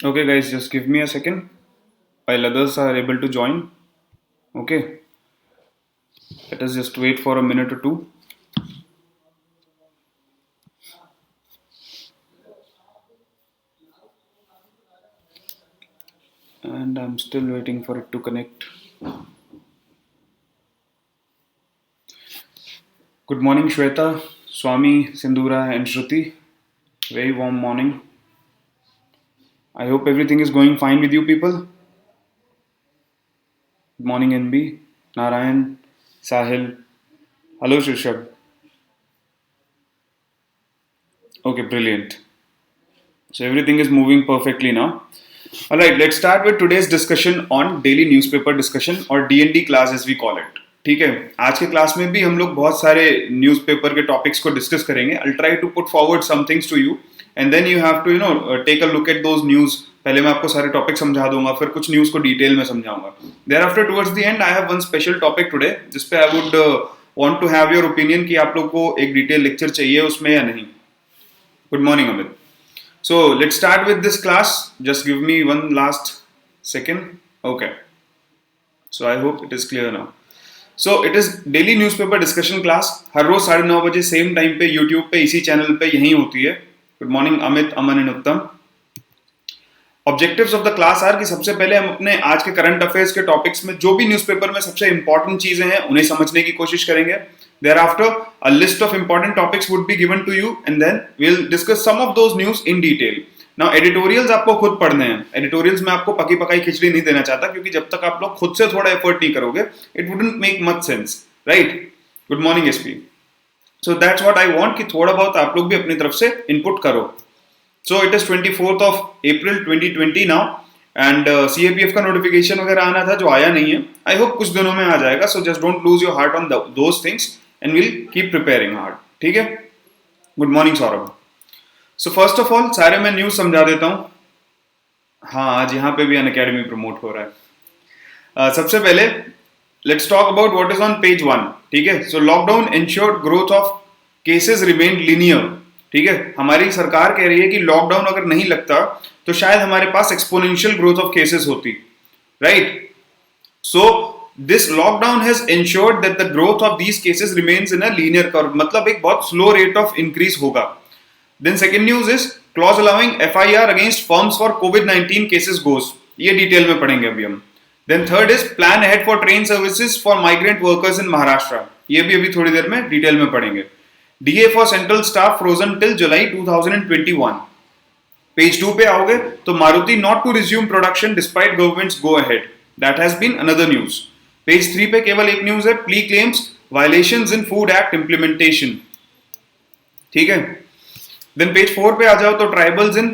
Okay, guys, just give me a second while others are able to join. Okay, let us just wait for a minute or two. And I'm still waiting for it to connect. Good morning, Shweta, Swami, Sindura, and Shruti. Very warm morning. I hope everything is going fine with you people. Good morning, NB, Narayan, Sahil. Hello, Shishab. Okay, brilliant. So everything is moving perfectly now. All right, let's start with today's discussion on daily newspaper discussion or D&D class as we call it. ठीक है, आज के class में भी हम लोग बहुत सारे न्यूज़पेपर के टॉपिक्स को डिस्कस करेंगे. I try to put forward some things to you and then you have to take a look at those news. पहले मैं आपको सारे टॉपिक समझा दूंगा, फिर कुछ न्यूज़ को डिटेल में समझाऊंगा. Thereafter towards the end I have one special topic today जिस पे I would want to have your opinion कि आप लोग को एक डिटेल लेक्चर चाहिए उसमें या नहीं. Good morning Amit. So let's start with this class. Just give me one last second. Okay. So I hope it is clear now. So it is daily newspaper discussion class. हर रोज 9:30 बजे same time पे YouTube पे इसी channel पे यही होती है. Good morning Amit, Aman and Uttam. Objectives of the class are कि सबसे पहले हम अपने आज के करंट अफेयर्स के टॉपिक्स में जो भी न्यूज़पेपर में सबसे इंपॉर्टेंट चीजें हैं उन्हें समझने की कोशिश करेंगे. Thereafter, a list of important topics would be given to you, and then we'll discuss some of those news in detail. Now, editorials आपको खुद पढ़ने हैं. Editorials में आपको पकी पकाई खिचड़ी नहीं देना चाहता क्योंकि जब तक आप लोग खुद से थोड़ा एफर्ट नहीं करोगे, it wouldn't make much sense, right? Good morning, SP. So that's what I want कि थोड़ा बहुत आप लोग भी अपनी तरफ से input करो. So it is 24th of April 2020 now, and CAPF का notification वगैरह आना था जो आया नहीं है. I hope कुछ दिनों में आ जाएगा. So just don't lose your heart on those things. And we'll keep preparing hard. ठीक है. Good morning Saurabh. So first of all सारे मैं न्यूज समझा देता हूं. हाँ, आज यहाँ पे भी अन अकेडमी प्रमोट हो रहा है. सबसे पहले let's talk about what is on page 1. ठीक है. So lockdown ensured growth of cases remained linear. ठीक है. हमारी सरकार कह रही है कि लॉकडाउन अगर नहीं लगता तो शायद हमारे पास एक्सपोनेंशियल ग्रोथ ऑफ केसेस होती. Right. So This lockdown has ensured that the growth of these cases remains in a linear curve. मतलब एक बहुत slow rate of increase होगा. Then second news is clause allowing FIR against firms for COVID-19 cases goes. ये detail में पढ़ेंगे अभी हम. Then third is plan ahead for train services for migrant workers in Maharashtra. ये भी अभी थोड़ी देर में डिटेल में पढ़ेंगे. DA for central staff frozen till July 2021. Page 2 पे आओगे तो Maruti not to resume production despite government's go ahead. That has been another news. Page 3 पे केवल एक न्यूज है. Plea claims violations in food act implementation. ठीक है. Then page 4 पे आ जाओ तो tribals in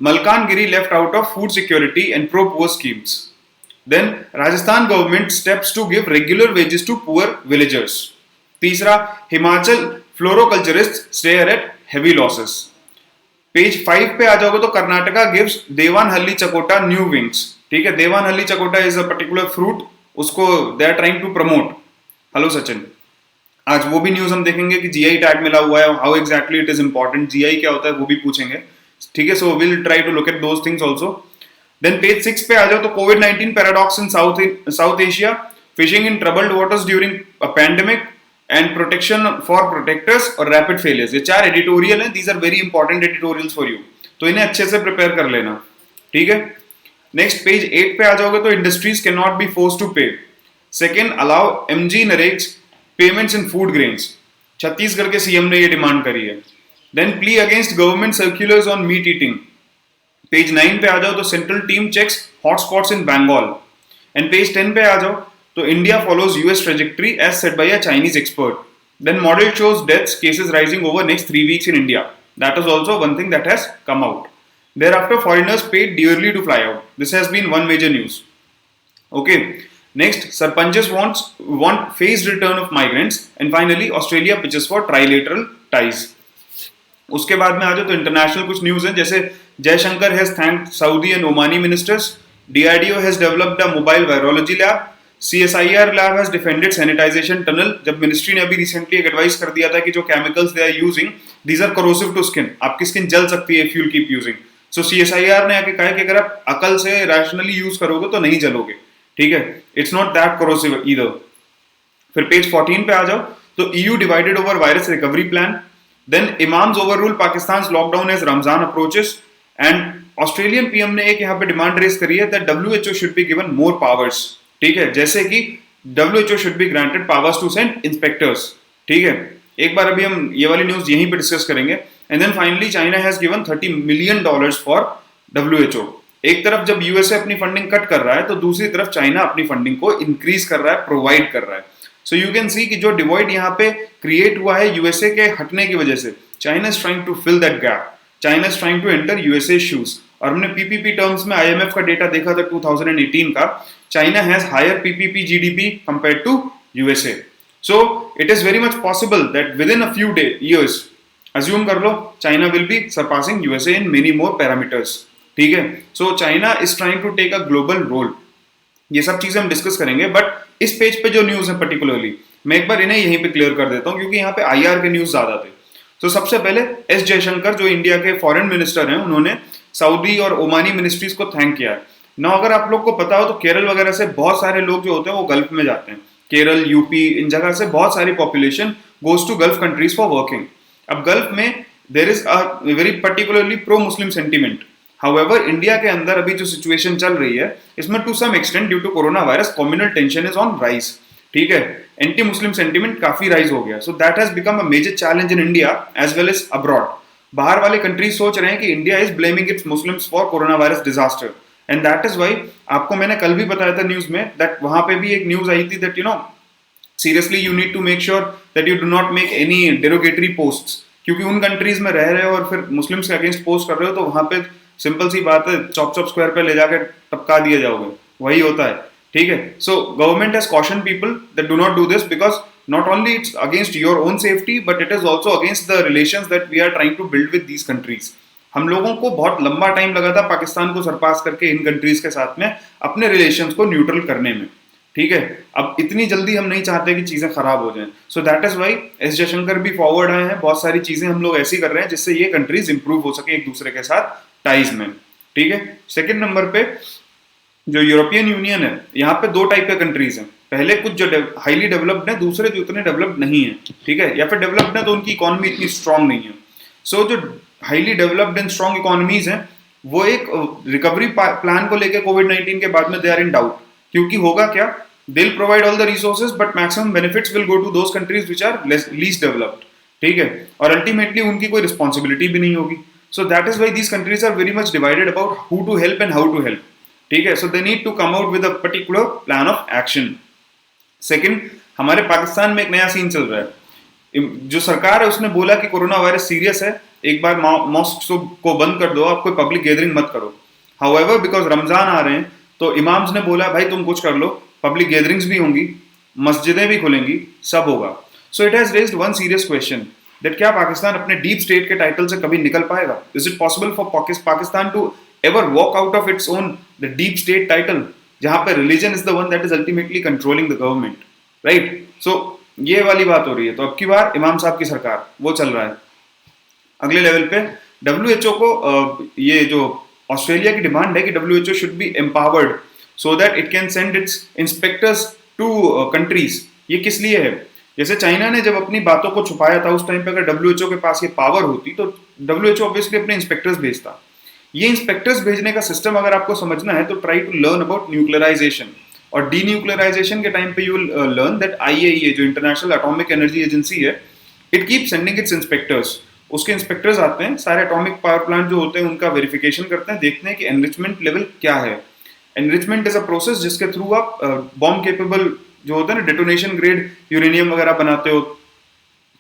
Malkangiri left out of food security and pro poor schemes. Then Rajasthan government steps to give regular wages to poor villagers. तीसरा, Himachal floriculturists stare at heavy losses. Page 5 पे आ जाओगे तो कर्नाटका गिव्स देवानहल्ली चकोटा न्यू विंग्स. ठीक है. Devanahalli chakota is a particular fruit, उसको they are trying to promote. Hello Sachin. आज वो भी न्यूज हम देखेंगे कि जीआई टैग मिला हुआ है. How exactly it is important, GI क्या होता है वो भी पूछेंगे. ठीक है. So will try to look at those things also. Then page 6 पे आ जाओ तो कोविड-19 paradox in South Asia, fishing in troubled waters during a pandemic and protection for protectors और रैपिड फेलियर्स. ये 4 एडिटोरियल हैं. These are very important editorials for you, तो इन्हें अच्छे से प्रिपेयर कर लेना. ठीक है. नेक्स्ट पेज 8 पे आ जाओगे तो industries can not be force to pay. Second, allow MG नरेट्स payments in food grains. Chhattisgarh के सीएम ने ये डिमांड करी है. Then plea against government circulars on meat eating. Page 9 पे आ जाओ तो central team checks hotspots in Bengal. And page 10 पे आ जाओ तो India follows US trajectory as set by a Chinese expert. Then model shows deaths cases rising over next 3 weeks in India. That is also one thing that has come out. Thereafter, foreigners paid dearly to fly out. This has been one major news. Okay. Next, Sarpanches want phased return of migrants, and finally Australia pitches for trilateral ties. उसके बाद में आ जाओ तो international कुछ news है, जैसे Jaishankar has thanked Saudi and Omani ministers, DRDO has developed a mobile virology lab, CSIR lab has defended sanitisation tunnel. जब ministry ने अभी रिसेंटली एक एडवाइस कर दिया था कि जो chemicals they are using these are corrosive to skin, आपकी स्किन जल सकती है if you keep using. So CSIR ने आके कहा कि अगर आप अकल से रैशनली यूज करोगे तो नहीं जलोगे, ठीक है, it's not that corrosive either. फिर पेज 14 पे आ जाओ तो EU divided over virus recovery plan, then imams overrule Pakistan lockdown as Ramzan approaches, and Australian PM ने एक यहाँ पे डिमांड रेज करी है that WHO should be given more powers, ठीक है, जैसे कि WHO should be granted powers to send inspectors, ठीक है। एक बार अभी हम ये वाली न्यूज यहीं पे डिस्कस करेंगे। And then finally China has given $30 million for WHO. एक तरफ जब यूएसए अपनी फंडिंग कट कर रहा है तो दूसरी तरफ चाइना अपनी फंडिंग को इंक्रीज कर रहा है, प्रोवाइड कर रहा है। सो यू कैन सी कि जो डिवाइड यहाँ पे क्रिएट हुआ है यूएसए के हटने की वजह से, China is trying to fill that gap, China is trying to enter USA shoes. और हमने पीपीपी टर्म्स में आईएमएफ का डेटा देखा था 2018 का, China has higher PPP GDP compared to USA. So it is very much possible that with in a few years, assume कर लो, China will be surpassing USA in many more parameters, ठीक है। So China is trying to take a global role. ये सब चीजें हम discuss करेंगे, but इस पेज पे जो न्यूज है पर्टिकुलरली मैं एक बार इन्हें यहीं पे क्लियर कर देता हूं क्योंकि यहाँ पे आईआर के न्यूज ज्यादा थे। तो सबसे पहले एस जयशंकर जो इंडिया के फॉरेन मिनिस्टर हैं, उन्होंने सऊदी और ओमानी मिनिस्ट्रीज को थैंक किया है ना। अगर आप लोग को पता हो तो केरल वगैरह से बहुत सारे लोग जो होते हैं वो गल्फ में जाते हैं, केरल, यूपी, इन जगह से बहुत सारी population goes to gulf countries for working. अब गल्फ में there is a very particularly pro Muslim sentiment. However India के अंदर अभी जो सिचुएशन चल रही है इसमें to some extent due to corona virus communal tension is on rise, ठीक है, एंटी मुस्लिम सेंटीमेंट काफी राइज हो गया। So that has become a major challenge in India as well as abroad. बाहर वाले कंट्रीज सोच रहे हैं कि India is blaming its Muslims for corona virus disaster, and that is why आपको मैंने कल भी बताया था न्यूज में दैट वहां पे भी एक न्यूज आई थी that seriously you need to make sure that you do not make any derogatory posts, क्योंकि उन कंट्रीज में रह रहे हो और फिर मुस्लिम्स के अगेंस्ट पोस्ट कर रहे हो तो वहां पे सिंपल सी बात है, चॉप स्क्वायर पे ले जाकर टपका दिए जाओगे, वही होता है, ठीक है। So government has caution people that do not do this because not only it's against your own safety but it is also against the relations that we are trying to build with these countries. हम लोगों को बहुत लंबा time लगा था पाकिस्तान को सरपास करके इन countries के साथ में अपने रिलेशंस को न्यूट्रल करने में, ठीक है। अब इतनी जल्दी हम नहीं चाहते कि चीजें खराब हो जाएं। So that is why S Jaishankar भी फॉरवर्ड आए हैं, बहुत सारी चीजें हम लोग ऐसी कर रहे हैं जिससे ये कंट्रीज इंप्रूव हो सके एक दूसरे के साथ टाइज में, ठीक है। सेकेंड नंबर पे जो यूरोपियन यूनियन है, यहाँ पे दो टाइप के कंट्रीज हैं, पहले कुछ जो हाईली डेवलप्ड है, दूसरे जो उतने डेवलप्ड नहीं है, ठीक है, या फिर डेवलप्ड है तो उनकी इकोनॉमी इतनी स्ट्रांग नहीं है। सो जो highly developed and strong economies हैं वो एक रिकवरी प्लान को लेकर कोविड-19 के बाद में दे आर इन डाउट, क्योंकि होगा क्या, they will provide all the resources but maximum benefits will go to those countries which are least developed, ठीक है, और अल्टीमेटली उनकी कोई रिस्पॉन्सिबिलिटी भी नहीं होगी। So that is why these countries are very much divided about who to help and how to help, ठीक है। So they need to come out with a particular plan of action. Second, हमारे पाकिस्तान में एक नया scene चल रहा है। जो सरकार है उसने बोला कि कोरोना वायरस सीरियस है, एक बार मॉस्क को बंद कर दो, आप कोई पब्लिक गैदरिंग मत करो। हाउएवर बिकॉज रमजान आ रहे हैं तो इमाम्स ने बोला भाई तुम कुछ कर लो, पब्लिक गैदरिंग्स भी होंगी, मस्जिदें भी खुलेंगी, सब होगा। So it has raised one serious question that क्या पाकिस्तान अपने डीप स्टेट के टाइटल से कभी निकल पाएगा? Is it possible for Pakistan to ever walk out of its own the deep state title, जहां पे religion is the one that is ultimately controlling the government, right? So ये वाली बात हो रही है। तो अब की बार इमाम साहब की सरकार, वो चल रहा है। अगले लेवल पे डब्ल्यूएचओ को ये जो ऑस्ट्रेलिया की डिमांड है कि WHO should be empowered so that it can send its inspectors to countries. ये किस लिए है? जैसे चाइना ने जब अपनी बातों को छुपाया था उस टाइम पे अगर डब्ल्यूएचओ के पास ये पावर होती तो डब्ल्यूएचओ ऑब्वियसली अपने इंस्पेक्टर्स भेजता। ये इंस्पेक्टर्स भेजने का सिस्टम अगर आपको समझना है तो try to learn about nuclearisation और डीन्यूक्लियराइजेशन के टाइम पे you will learn that IAEA जो इंटरनेशनल एटॉमिक एनर्जी एजेंसी है, it keep sending its inspectors. उसके इंस्पेक्टर्स आते हैं, सारे एटॉमिक पावर प्लांट जो होते हैं उनका वेरिफिकेशन करते हैं, देखते हैं कि एनरिचमेंट लेवल क्या है। एनरिचमेंट इज अ प्रोसेस जिसके थ्रू आप बॉम्ब केपेबल जो होता है ना, डेटोनेशन ग्रेड यूरेनियम वगैरह बनाते हो,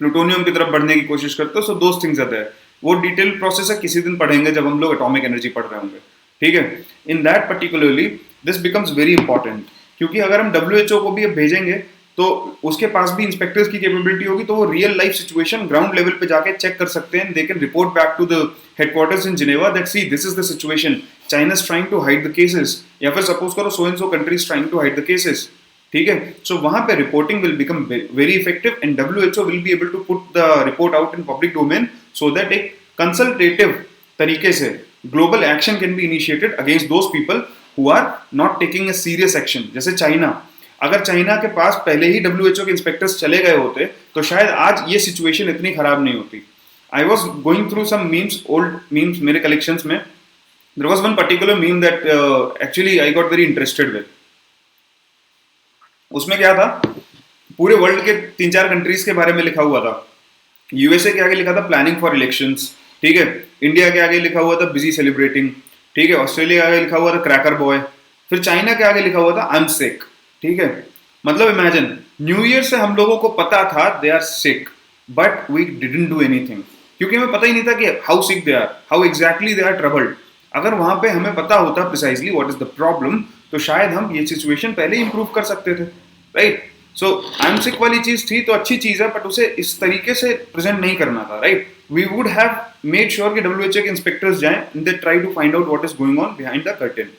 प्लूटोनियम की तरफ बढ़ने की कोशिश करते हो। सो दोस थिंग्स आर देयर। वो डिटेल प्रोसेस है, किसी दिन पढ़ेंगे जब हम लोग एटॉमिक एनर्जी पढ़ रहे होंगे, ठीक है। In that particularly this becomes very important क्योंकि अगर हम WHO को भी अब भेजेंगे तो उसके पास भी इंस्पेक्टर्स की कैपेबिलिटी होगी, तो वो real life situation ground level पे जाके चेक कर सकते हैं, they can report back to the headquarters in Geneva that see this is the situation, China is trying to hide the cases, या फिर सपोज करो so and so country is trying to hide the cases, ठीक है। So वहां पे reporting will become very effective and WHO will be able to put the report out in public domain so that एक consultative तरीके से global action can be initiated against those people who are not taking a serious action. जैसे China, अगर China के पास पहले ही WHO के inspectors चले गए होते तो शायद आज ये सिचुएशन इतनी खराब नहीं होती। I was going through some memes, old memes मेरे कलेक्शंस में, there was one particular meme that actually I got very interested with. उसमें क्या था, पूरे वर्ल्ड के 3-4 कंट्रीज के बारे में लिखा हुआ था। यूएसए के आगे लिखा था प्लानिंग फॉर इलेक्शंस, ठीक है। इंडिया के आगे लिखा हुआ था बिजी सेलिब्रेटिंग, ठीक है। ऑस्ट्रेलिया के आगे लिखा हुआ था क्रैकर बॉय, फिर चाइना के आगे लिखा हुआ था आई एम सिक, ठीक है। मतलब इमेजिन, न्यू ईयर से हम लोगों को पता था they are sick but we didn't do anything, क्योंकि हमें पता ही नहीं था कि how sick they are, how exactly they are troubled. अगर वहां पे हमें पता होता precisely what is the problem तो शायद हम ये सिचुएशन पहले ही इंप्रूव कर सकते थे, right. So I am sick वाली चीज थी तो अच्छी चीज है, बट उसे इस तरीके से प्रेजेंट नहीं करना था, right. We would have made sure कि WHO के इंस्पेक्टर्स जाएं and they try to find out what is going on behind the curtain.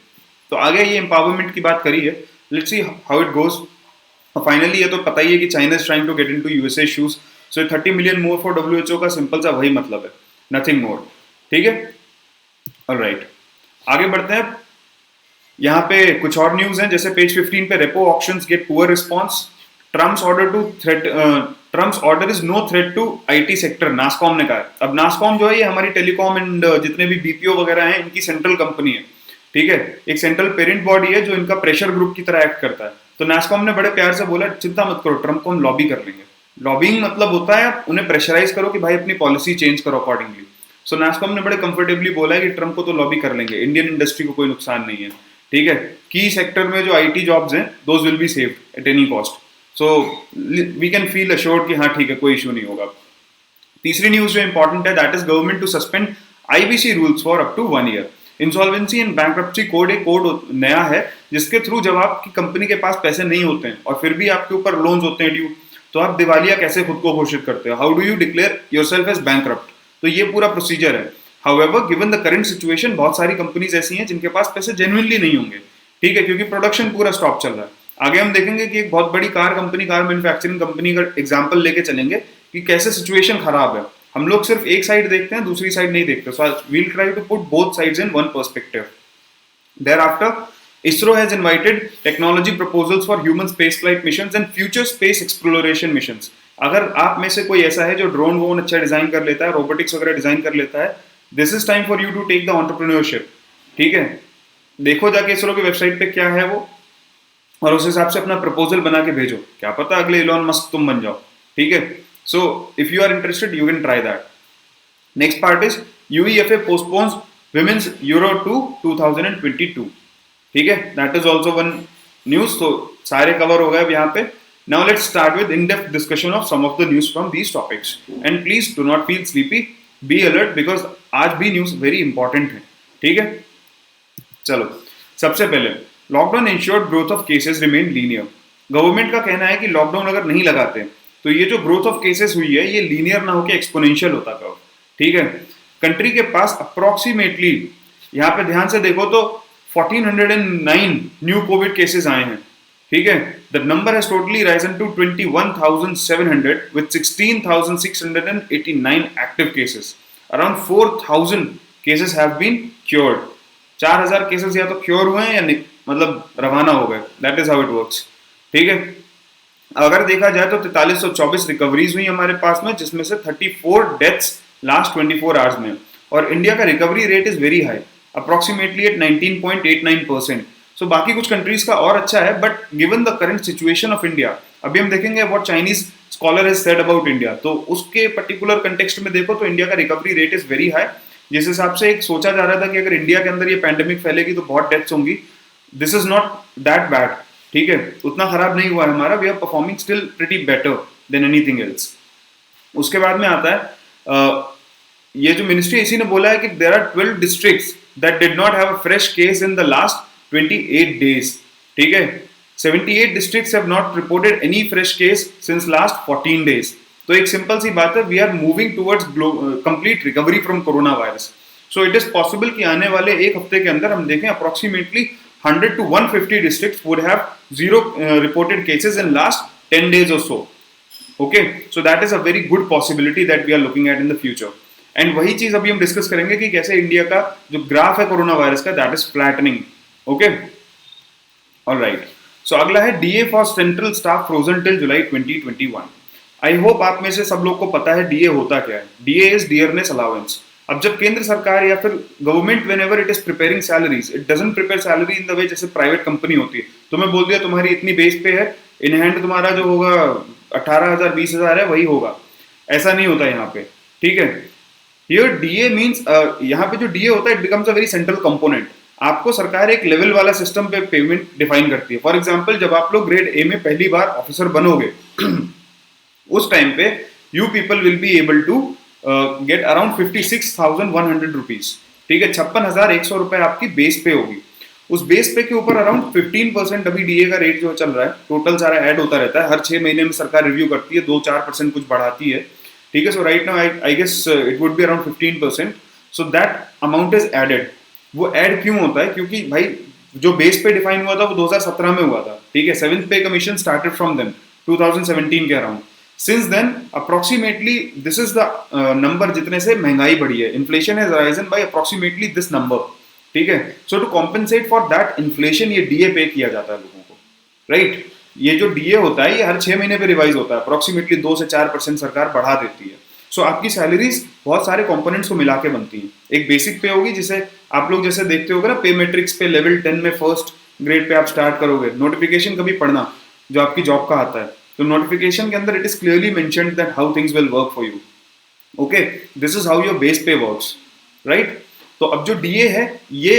तो आगे ये एम्पावरमेंट की बात करी है, let's see how it goes. Finally ये तो पता ही है कि China is trying to get into USA shoes, so 30 million more for WHO का सिंपल सा वही मतलब है, नथिंग मोर, ठीक है। ऑलराइट, आगे बढ़ते हैं। यहाँ पे कुछ और न्यूज हैं, जैसे पेज 15 पे repo auctions get poor response, Trump's order is no threat to IT sector, NASSCOM ने कहा है। अब नासकॉम जो है ये हमारी टेलीकॉम एंड जितने भी बीपीओ वगैरह हैं इनकी सेंट्रल कंपनी है, ठीक है। एक सेंट्रल पेरेंट बॉडी है जो इनका प्रेशर ग्रुप की तरह एक्ट करता है। तो नासकॉम ने बड़े प्यार से बोला चिंता मत करो, ट्रम्प को हम लॉबी कर लेंगे। लॉबिंग मतलब होता है उन्हें प्रेशराइज करो कि भाई अपनी पॉलिसी चेंज करो अकॉर्डिंगली। सो नासकॉम ने बड़े कंफर्टेबली बोला है कि ट्रम्प को तो लॉबी कर लेंगे, इंडियन इंडस्ट्री को कोई नुकसान नहीं है, ठीक है। की सेक्टर में जो आईटी जॉब्स हैं those will be saved at any cost, so we can feel assured कि हाँ ठीक है कोई इशू नहीं होगा। तीसरी न्यूज जो इंपॉर्टेंट है that is government to suspend IBC rules for up to 1 year. Insolvency and bankruptcy code एक कोड नया है जिसके थ्रू जब आपकी कंपनी के पास पैसे नहीं होते हैं और फिर भी आपके ऊपर लोन्स होते हैं ड्यू, तो आप दिवालिया कैसे खुद को घोषित करते हो, how do you declare yourself as bankrupt. तो ये पूरा प्रोसीजर है। However given the current situation बहुत सारी कंपनीज ऐसी हैं जिनके पास पैसे जेन्युइनली नहीं होंगे, ठीक है, क्योंकि प्रोडक्शन पूरा स्टॉप चल रहा है। आगे हम देखेंगे कि एक बहुत बड़ी कार मैन्युफैक्चरिंग कंपनी का एग्जांपल लेके चलेंगे कि कैसे सिचुएशन खराब है। हम लोग सिर्फ एक साइड देखते हैं, दूसरी साइड नहीं देखते। So we'll try to put both sides in one perspective. Thereafter, ISRO has invited technology proposals for human spaceflight missions and future space exploration missions. अगर आप में से कोई ऐसा है जो ड्रोन वोन अच्छा डिजाइन कर लेता है, रोबोटिक्स वगैरह डिजाइन कर लेता है, this is time for you to take the entrepreneurship, ठीक है। देखो जाके इसरो की वेबसाइट पे क्या है वो, और उस हिसाब से अपना प्रपोजल बना के भेजो, क्या पता अगले इलॉन मस्क तुम बन जाओ, ठीक है। So if you are interested you can try that. Next part is UEFA postpones Women's Euro to 2022, ठीक है, that is also one news. तो सारे कवर हो गए अब यहाँ पे। Now let's start with in depth discussion of some of the news from these topics and please do not feel sleepy, be alert because आज भी न्यूज वेरी इंपॉर्टेंट है, ठीक है। चलो सबसे पहले lockdown insured growth of cases remain linear. Government का कहना है कि लॉकडाउन अगर नहीं लगाते तो ये जो ग्रोथ ऑफ केसेस हुई है ये लीनियर ना होकर एक्सपोनेंशियल होता कर्व, ठीक है। कंट्री के पास अप्रोक्सीमेटली, यहाँ पे ध्यान से देखो तो 1409 न्यू कोविड केसेस आए हैं, ठीक है। The number has totally risen to 21,700 with 16,689 active cases. Around 4,000 cases have been cured. 4,000 cases या तो क्योर हुए हैं या मतलब रवाना हो गए, that is how it works, ठीक है। अगर देखा जाए तो 4324 रिकवरीज हुई हमारे पास में, जिसमें से 34 डेथ्स लास्ट 24 आवर्स में, और इंडिया का recovery rate is very high, approximately at 19.89%। सो बाकी कुछ कंट्रीज का और अच्छा है, but given the current situation of India, अभी हम देखेंगे what Chinese scholar has said about India, तो उसके पर्टिकुलर कंटेक्स्ट में देखो तो इंडिया का recovery rate is very high. जिस हिसाब से एक सोचा जा रहा था कि अगर इंडिया के अंदर ये पैंडेमिक फैलेगी तो बहुत डेथ्स होंगी, this is not that bad, ठीक है, उतना खराब नहीं हुआ है हमारा। We are performing still pretty better than anything else. उसके बाद में आता है ये जो मिनिस्ट्री इसी ने बोला है कि there are 12 districts that did not have a fresh case in the last 28 days, ठीक है। 78 districts have not reported any fresh case since last 14 days. तो एक सिंपल सी बात है, we are moving towards complete recovery from corona virus. So it is possible कि आने वाले एक हफ्ते के अंदर हम देखें approximately 100 to 150 districts would have zero reported cases in last 10 days or so. Okay, so that is a very good possibility that we are looking at in the future. And वही चीज अभी हम डिस्कस करेंगे कि कैसे India का जो graph है कोरोना वायरस का, that is flattening. Okay, all right. So अगला है DA for central staff frozen till July 2021. I hope आप में से सब लोग को पता है डीए होता क्या है. DA is dearness allowance. अब जब केंद्र सरकार या फिर government when ever it is preparing salaries, it doesn't prepare salary in the way जैसे प्राइवेट कंपनी होती है. तुम्हें बोल दिया तुम्हारी इतनी बेस पे है, इन हैंड तुम्हारा जो होगा 18,000 20,000 है, वही होगा. ऐसा नहीं होता यहाँ पे. ठीक है, हियर डीए मींस, यहाँ पे जो डीए होता है it becomes a very central component. आपको सरकार एक लेवल वाला सिस्टम पे पेमेंट डिफाइन करती है. फॉर एग्जाम्पल, जब आप लोग ग्रेड ए में पहली बार ऑफिसर बनोगे उस टाइम पे you people will be able to get around 56,100 rupees. ठीक है, 56,100 रुपए आपकी बेस पे होगी. उस बेस पे के ऊपर अराउंड 15% अभी डीए का रेट जो चल रहा है, टोटल सारा ऐड होता रहता है. हर 6 महीने में सरकार रिव्यू करती है, 2-4% कुछ बढ़ाती है. ठीक है, so right now I guess it would be around 15%. So that amount is added. वो ऐड क्यों होता है? क्योंकि भाई जो बेस पे डिफाइन हुआ था वो 2017 में हुआ था. ठीक है, 7th पे कमीशन स्टार्टेड फ्रॉम देन 2017 के around. Since then, approximately this is the number जितने से महंगाई बढ़ी है. Inflation has risen by approximately this number. ठीक है, so to compensate for that inflation ये DA पे किया जाता है लोगों को, right? ये जो DA होता है ये हर 6 महीने पे रिवाइज होता है. approximately 2 से 4% सरकार बढ़ा देती है. so आपकी सैलरीज बहुत सारे कंपोनेंट्स को मिला के बनती है. एक बेसिक पे होगी जिसे आप लोग जैसे देखते होगे ना, पे मैट्रिक्स पे लेवल 10 में फर्स्ट ग्रेड पे आप स्टार्ट करोगे. नोटिफिकेशन कभी पढ़ना जो आपकी जॉब का आता है, तो नोटिफिकेशन के अंदर it is clearly mentioned that how things will work for you. Okay, this is how your base pay works, right? तो अब जो डीए है ये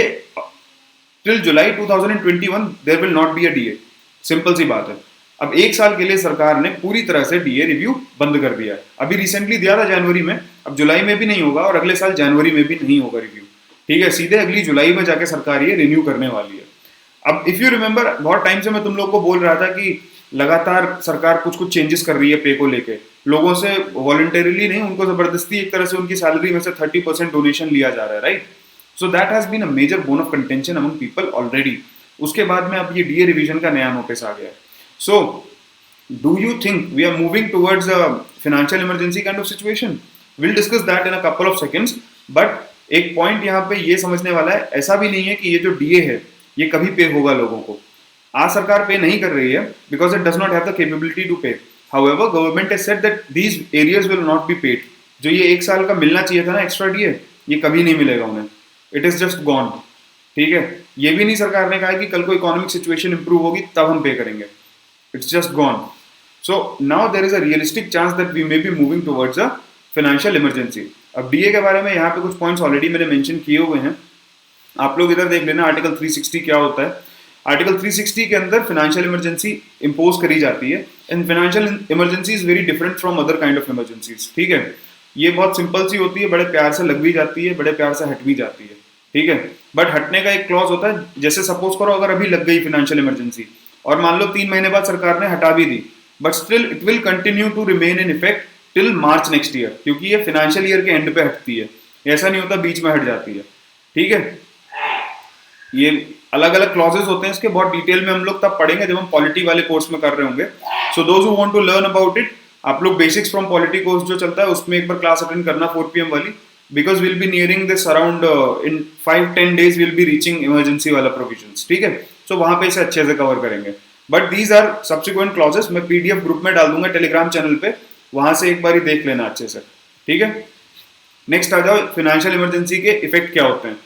till July 2021 there will not be a DA. Simple सी बात है. अब एक साल के लिए सरकार ने पूरी तरह से डीए रिव्यू बंद कर दिया है. अभी रिसेंटली दिया था जनवरी में, अब जुलाई में भी नहीं होगा और अगले साल जनवरी में भी नहीं होगा रिव्यू. ठीक है, सीधे अगली जुलाई में जाके सरकार ये रिन्यू करने वाली है. अब इफ यू रिमेंबर, बहुत टाइम से मैं तुम लोग को बोल रहा था कि लगातार सरकार कुछ कुछ चेंजेस कर रही है पे को लेके. लोगों से वॉलंटरीली नहीं, उनको जबरदस्ती एक तरह से उनकी सैलरी में से 30% डोनेशन लिया जा रहा है, right? So that has been a major bone of contention among people already. उसके बाद में अब ये डीए रिवीजन का नया नोटिस आ गया है. So do you think we are moving towards a financial emergency kind of situation? Will discuss that in a couple of seconds. But एक पॉइंट यहाँ पे ये समझने वाला है, ऐसा भी नहीं है कि ये जो डीए है ये कभी पे होगा लोगों को. आज सरकार पे नहीं कर रही है because it does not have the capability to pay. However government has said that these arrears will not be paid. जो ये एक साल का मिलना चाहिए था ना एक्स्ट्रा डीए, ये कभी नहीं मिलेगा उन्हें. It is just gone. ठीक है, ये भी नहीं सरकार ने कहा है कि कल को इकोनॉमिक सिचुएशन इंप्रूव होगी तब हम पे करेंगे. It's just gone. So now there is a realistic chance that we may be moving towards a financial emergency. अब डीए के बारे में यहाँ पे कुछ पॉइंट्स ऑलरेडी मैंने मेंशन किए हुए हैं, आप लोग इधर देख लेना. आर्टिकल 360 क्या होता है? आर्टिकल 360 के अंदर फाइनेंशियल इमरजेंसी इंपोज करी जाती है. And financial emergency is very different from other kind of emergencies. ठीक है, ये बहुत सिंपल सी होती है, बड़े प्यार से लग भी जाती है, बड़े प्यार से हट भी जाती है. ठीक है, बट हटने का एक क्लॉज होता है. जैसे सपोज करो अगर अभी लग गई फाइनेंशियल इमरजेंसी और मान लो 3 महीने बाद सरकार ने हटा भी दी, but still it will continue to remain in effect till March next year, क्योंकि ये फाइनेंशियल ईयर के एंड पे हटती है. ऐसा नहीं होता बीच में हट जाती है. ठीक है, ये अलग अलग क्लॉजेस होते हैं इसके. बहुत डिटेल में हम लोग तब पढ़ेंगे जब हम पॉलिटी वाले कोर्स में कर रहे होंगे. So those who want to learn about it, आप लोग बेसिक्स फ्रॉम पॉलिटी कोर्स जो चलता है उसमें एक बार क्लास अटेंड करना 4 PM वाली, because will be nearing this around in 5-10 days will be reaching emergency वाला प्रोविजंस. ठीक है, सो वहां पे इसे अच्छे से कवर करेंगे. But these are subsequent clauses. मैं PDF ग्रुप में डाल दूंगा टेलीग्राम चैनल पे, वहां से एक बार ही देख लेना अच्छे से. ठीक है, नेक्स्ट आ जाओ. फाइनेंशियल इमरजेंसी के इफेक्ट क्या होते हैं?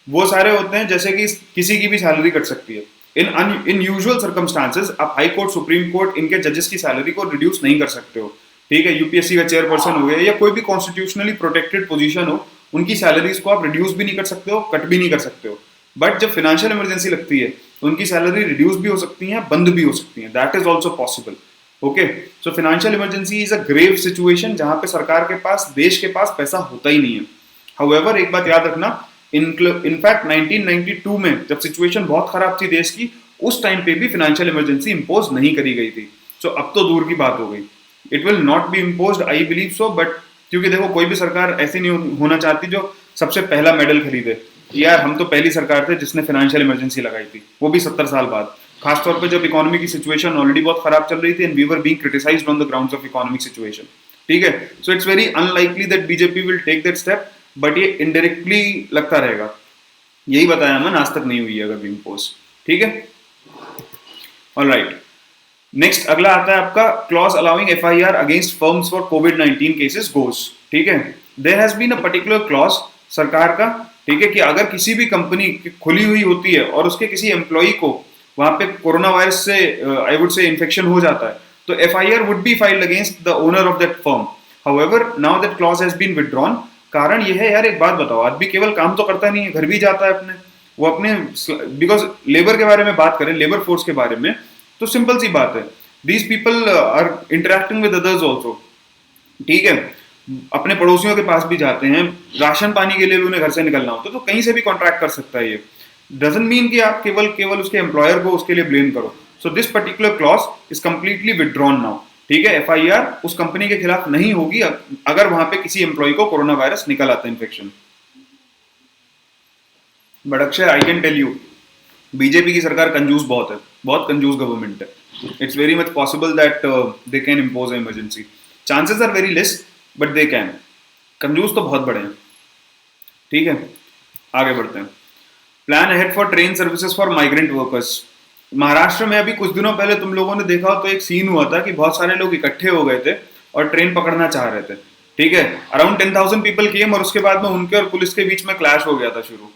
वो सारे होते हैं जैसे कि किसी की भी सैलरी कट सकती है. इन यूजुअल सर्कमस्टांसेस आप हाई कोर्ट, सुप्रीम कोर्ट, इनके जजेस की सैलरी को रिड्यूस नहीं कर सकते हो. ठीक है, यूपीएससी का चेयरपर्सन हो गया या कोई भी कॉन्स्टिट्यूशनली प्रोटेक्टेड पोजीशन हो, उनकी सैलरीज को आप रिड्यूस भी नहीं कर सकते हो, कट भी नहीं कर सकते हो. बट जब फाइनेंशियल इमरजेंसी लगती है तो उनकी सैलरी रिड्यूस भी हो सकती है, बंद भी हो सकती है. That is also possible. Okay, so financial emergency is a grave situation जहां पे सरकार के पास, देश के पास पैसा होता ही नहीं है. हाउएवर एक बात याद रखना, इनफैक्ट 1992 में जब सिचुएशन बहुत खराब थी देश की, उस टाइम पे भी फाइनेंशियल इमरजेंसी इंपोज नहीं करी गई थी. सो अब तो दूर की बात हो गई. It will not be impose, I believe so, but क्योंकि देखो कोई भी सरकार ऐसी नहीं होना चाहती जो सबसे पहला मेडल खरीदे. यार हम तो पहली सरकार थे जिसने फाइनेंशियल इमरजेंसी लगाई थी, वो भी 70 साल बाद, खासतौर पे जब इकोनॉमी की सिचुएशन ऑलरेडी बहुत खराब चल रही थी and we were being criticised on the grounds of economic situation. ठीक है, so it's very unlikely that BJP will take that step, but ये इनडायरेक्टली लगता रहेगा. यही बताया मैंने, आज तक नहीं हुई है अगर भी इम्पोज. ठीक है, ऑलराइट. नेक्स्ट अगला आता है आपका clause allowing FIR against firms for कोविड-19 केसेस गोज. ठीक है, there has been a particular clause सरकार का, ठीक है, कि अगर किसी भी कंपनी खुली हुई होती है और उसके किसी एम्प्लॉई को वहां पे कोरोना वायरस से आई वुड से इन्फेक्शन हो जाता है, तो FIR would be filed against the owner of that firm. However now that clause has been withdrawn. कारण ये है यार, एक बात बताओ, आदमी केवल काम तो करता नहीं है, घर भी जाता है अपने, वो अपने, बिकॉज लेबर के बारे में बात करें, लेबर फोर्स के बारे में, तो सिंपल सी बात है, these people are interacting with others also. ठीक है, अपने पड़ोसियों के पास भी जाते हैं, राशन पानी के लिए भी उन्हें घर से निकलना होता है, तो कहीं से भी कॉन्ट्रैक्ट कर सकता है. ये डजंट मीन कि आप केवल उसके एम्प्लॉयर को उसके लिए ब्लेम करो. So this particular clause is completely withdrawn now. ठीक है, एफआईआर उस कंपनी के खिलाफ नहीं होगी अगर वहां पे किसी एम्प्लॉय को कोरोना वायरस निकल आता है, infection. But Akshay, I can tell you, BJP की सरकार कंजूस बहुत है, बहुत कंजूस गवर्नमेंट है. It's very much possible that they can impose emergency. Chances are very less, but they can. कंजूस तो बहुत बड़े हैं. ठीक है, आगे बढ़ते हैं. Plan ahead for train services for migrant workers. Maharashtra में अभी कुछ दिनों पहले तुम लोगों ने देखा हो तो एक सीन हुआ था कि बहुत सारे लोग इकट्ठे हो गए थे और ट्रेन पकड़ना चाह रहे थे. ठीक है, अराउंड 10,000 पीपल केम और उसके बाद में उनके और पुलिस के बीच में क्लैश हो गया था शुरू.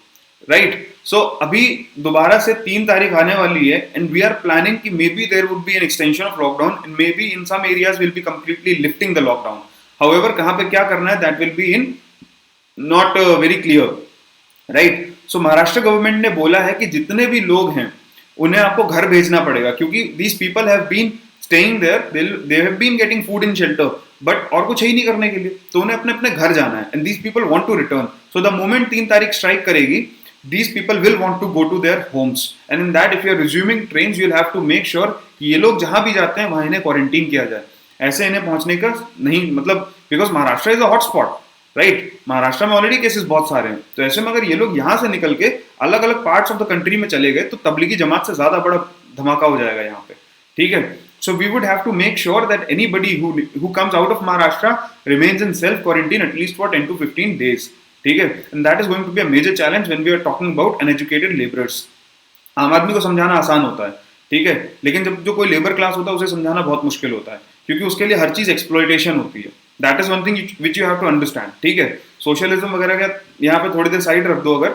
राइट, सो अभी दोबारा से 3 तारीख आने वाली है एंड वी आर प्लानिंग कि maybe there would be an extension of lockdown and maybe in some areas will be completely lifting the lockdown. However कहां पे क्या करना है, that will be in not very clear. Right, so Maharashtra government ने बोला है कि जितने भी लोग हैं उन्हें आपको घर भेजना पड़ेगा, क्योंकि these people have been staying there, they have been getting food in shelter, but और कुछ है ही नहीं करने के लिए, तो उन्हें अपने अपने घर जाना है and these people want to return. So the moment 3 तारीख स्ट्राइक करेगी, these people will want to go to their homes, and in that if you are resuming trains you will have to make sure कि ये लोग जहां भी जाते हैं वहां इन्हें क्वारंटीन किया जाए. ऐसे इन्हें पहुंचने का नहीं, मतलब because Maharashtra is a hot spot. Right, Maharashtra में ऑलरेडी केसेस बहुत सारे हैं, तो ऐसे में अगर ये लोग यहाँ से निकल के अलग अलग पार्ट्स ऑफ द कंट्री में चले गए तो तबलीगी जमात से ज्यादा बड़ा धमाका हो जाएगा यहाँ पे. ठीक है, so we would have to make sure that anybody who comes out of Maharashtra remains in self quarantine at least for 10 to 15 days. ठीक है, and that is going to be a major challenge when we are talking about uneducated labourers. आम आदमी को समझाना आसान होता है, ठीक है, लेकिन जब जो कोई लेबर क्लास होता है उसे समझाना बहुत मुश्किल होता है, क्योंकि उसके लिए हर चीज एक्सप्लॉयटेशन होती है. That is one thing which you have to understand. ठीक है, सोशलिज्म वगैरह का यहाँ पे थोड़ी देर साइड रख दो अगर,